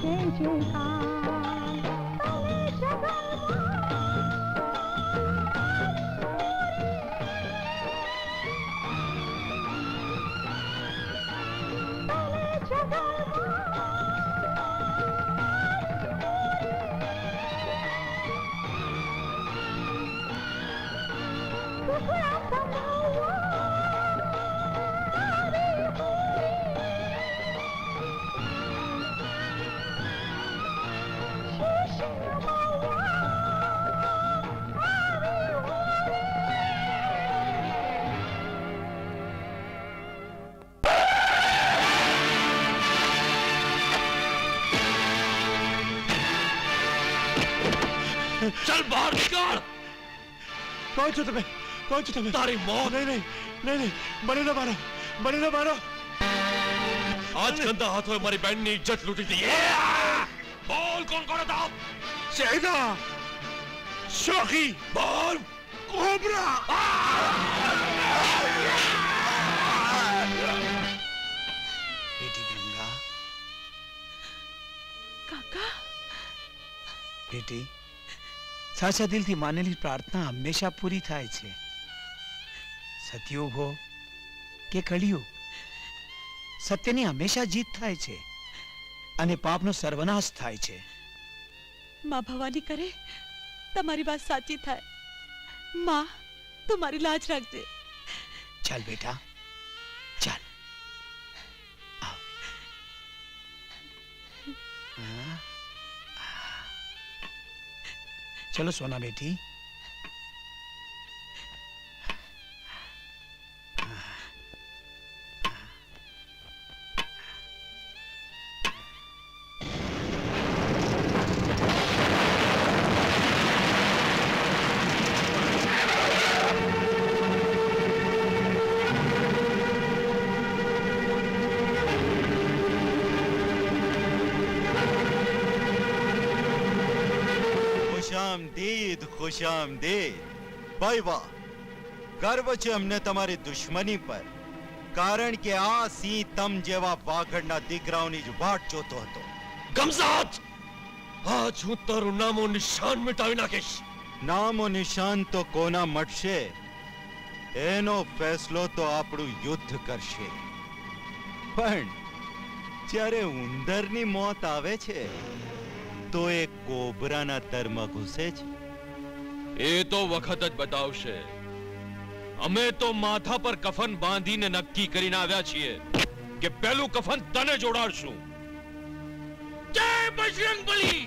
जय जयकार तने चल बाहर निकाल। कौन छो तुम्हें? कौन छो तुम्हें? तारी मौत। नहीं नहीं नहीं नहीं, मने ना मारो, मने ना मारो। आज गंदा हाथों हमारी बहन ने इज्जत लूटी थी। बोल कौन कौन था? शहदा, शौकी, बोल कोबरा। बेटी गंगा, કાકા બેટી સાચા દિલથી માનેલી પ્રાર્થના હંમેશા પૂરી થાય છે. સતયુગ હો કે કળિયુગ, સત્યની હંમેશા જીત થાય છે અને પાપનો સર્વનાશ થાય છે. માં ભવાની કરે તમારી વાત સાચી થાય. માં તું મારી લાજ રાખજે. ચાલ બેટા, ચાલ. हाँ? चलो सोना बेटी. खुशामदीद खुशामदीद. ભાઈ વાહ, ગર્વ છે અમને તમારી દુશ્મની પર, કારણ કે આ સિંહ તમ જેવા વાઘડના દીકરાઓની જ વાટ જોતો હતો. ગમઝાત, આજ હું તારું નામો નિશાન મિટાવી નાખીશ. નામો નિશાન તો કોના મટશે, એનો ફેસલો તો આપણું યુદ્ધ કરશે. પણ જ્યારે ઉંદરની મોત આવે છે તો એ કોબરાના તરમાં ઘૂસે છે. એ તો વખત જ બતાવશે. અમે તો માથા પર કફન બાંધીને નક્કી કરીને આવ્યા છીએ કે પહેલું કફન તને જોડાડશું. જય બજરંગબલી.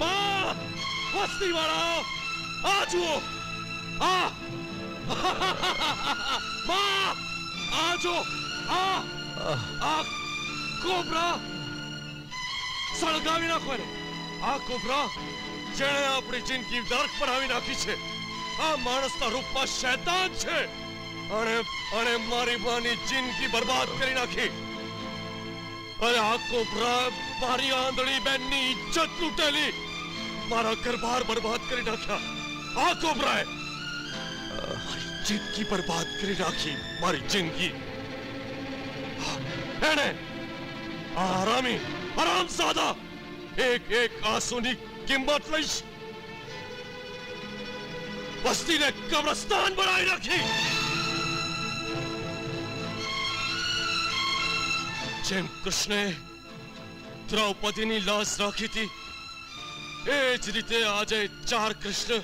માં, વસ્તીવાળાઓ, આ જુઓ, આ માં, આ જો, આ કોબરા સળગાવી નાખો એને. આ કોબરા જેણે આપણી જિંદગી નર્ક બનાવી નાખી છે. આ માણસના રૂપમાં શૈતાન છે. અને મારી માની જિંદગી બરબાદ કરી નાખી. અને આ કોબરા મારી આંધળી બેનની ઇજ્જત લૂંટેલી, મારા ઘરબાર બરબાદ કરી નાખ્યા. આ કોબરાએ મારી જિંદગી બરબાદ કરી નાખી. મારી જિંદગી એને આ હરામી હરામઝાદા એક એક આંસુની કિંમત લઈશ. વસ્તીને કબ્રસ્તાન બનાવી નાખી. જેમ કૃષ્ણે દ્રૌપદીની લાજ રાખી હતી, એ જ રીતે આજે 4 કૃષ્ણ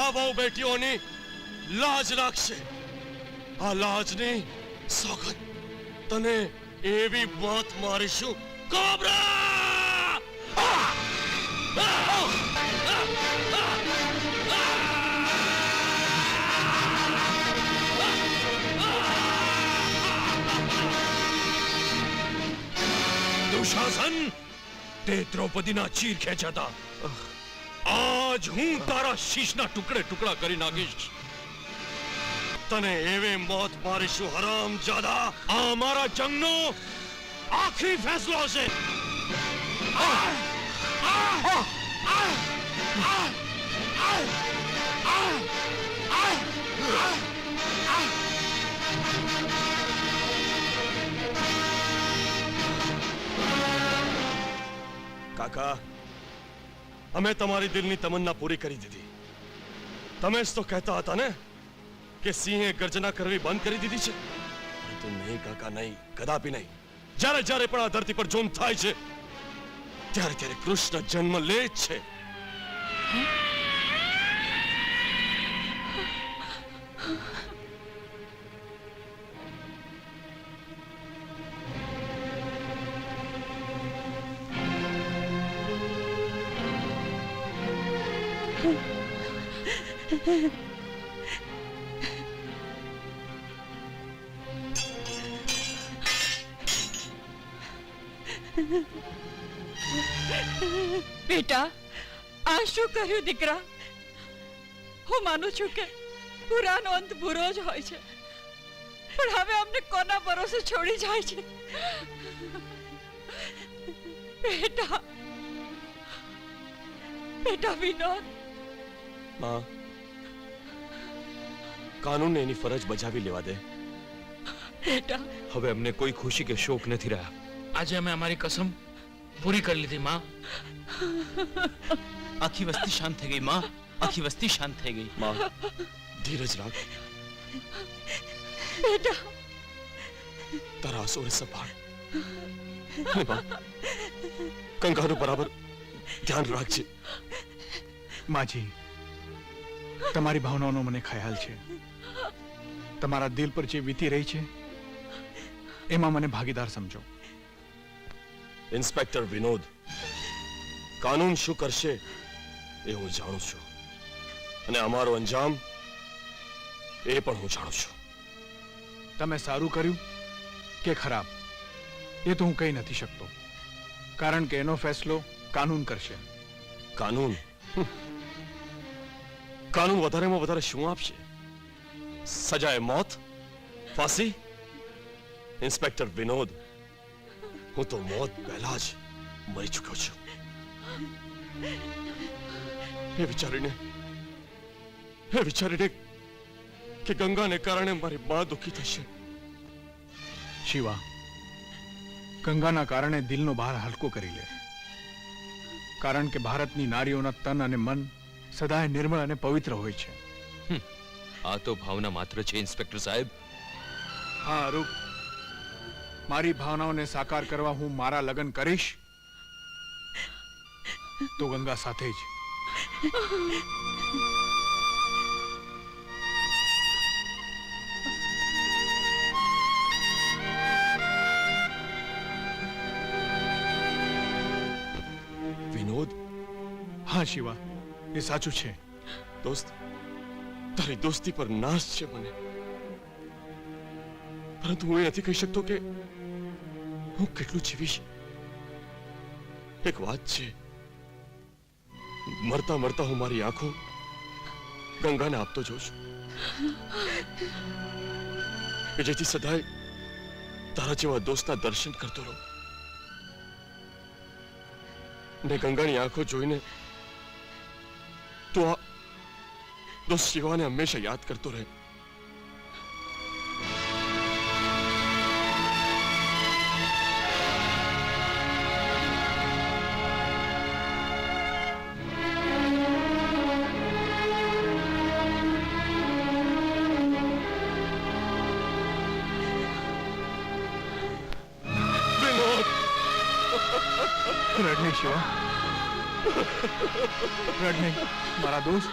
આ બહુ બેટીઓની લાજ રાખશે. આ લાજની સોગંદ તને એવી વાત મારીશું, કોબરા! દુશાસન, તે દ્રૌપદીના ચીર ખેંચાતા. આજ હું તારા શીશના ટુકડે ટુકડા કરી નાખીશ. તને એવે મોત મારીશું, હરામજાદા. આ મારા જંગનો આખરી ફેસલો હશે. કાકા, અમે તમારી દિલની તમન્ના પૂરી કરી દીધી. તમે જ તો કહેતા હતા ને કે સિંહે ગર્જના કરવી બંધ કરી દીધી છે. પરંતુ નહીં કાકા, નહીં, કદાપી નહીં. જ્યારે જ્યારે પણ આ ધરતી પર જુલ્મ થાય છે, ત્યારે ત્યારે કૃષ્ણ જન્મ લે જ છે. બેટા, આ શું કર્યું દીકરા? હું માનું છું કે પુરાનો અંત બુરો જ હોય છે, પણ હવે અમને કોના ભરોસે છોડી જાય છે? બેટા, બેટા વિનોદ. માં, કાનૂનને એની ફરજ બજાવી લેવા દે. બેટા, હવે અમને કોઈ ખુશી કે શોક નથી રહ્યા. આજે અમે અમારી કસમ પૂરી કરી લીધી માં. આખી વસ્તી શાંત થઈ ગઈ માં. આખી વસ્તી શાંત થઈ ગઈ. માં, ધીરજ રાખ. બેટા, તારા આંસુને સંભાળ. અને માં, કંકાનું બરાબર ધ્યાન રાખજે. માજી, તમારી ભાવનાઓનો મને ખ્યાલ છે. તમારા દિલ પર જે વીતી રહી છે એમાં મને ભાગીદાર સમજો. ઇન્સ્પેક્ટર વિનોદ, કાનૂન શું કરશે એ હું જાણું છું, અને અમારો અંજામ એ પણ હું જાણું છું. તમે સારું કર્યું કે ખરાબ એ તો હું કહી નથી શકતો, કારણ કે એનો ફેસલો કાનૂન કરશે. કાનૂન? કાનૂન વધારેમાં વધારે શું આપશે? સજાએ મોત? ફાંસી? ઇન્સ્પેક્ટર વિનોદ, હું તો મોત પહેલા જ મરી ચૂક્યો છું. એ વિચારીને કે ગંગાને કારણે મારી મા દુઃખી થશે. શિવા, ગંગાના કારણે દિલનો ભાર હલકો કરી લે, કારણ કે ભારતની નારીઓના તન અને મન સદાય નિર્મળ અને પવિત્ર હોય છે. આ તો ભાવના માત્ર છે ઇન્સ્પેક્ટર સાહેબ. હા અરૂપ, મારી ભાવનાઓને સાકાર કરવા હું મારા લગ્ન કરીશ, તો ગંગા સાથે જ. વિનોદ, હા શિવા, એ સાચું છે. દોસ્ત, તારી દોસ્તી પર નાશ છે મને, પરંતુ હું એ નથી કહી શકતો કે હું કેટલું જીવીશ. એક વાત છે, મરતા મરતા હું મારી આંખો ગંગાને આપતો જોઉં છું, કે જેથી સદાય તારા જેવા દોસ્તના દર્શન કરતો રહું ને ગંગાની આંખો જોઈને તું આ દોસ્ત શિવાને હંમેશા યાદ કરતો રહે. રડ નહીં શિવા, રડ નહીં મારા દોસ્ત.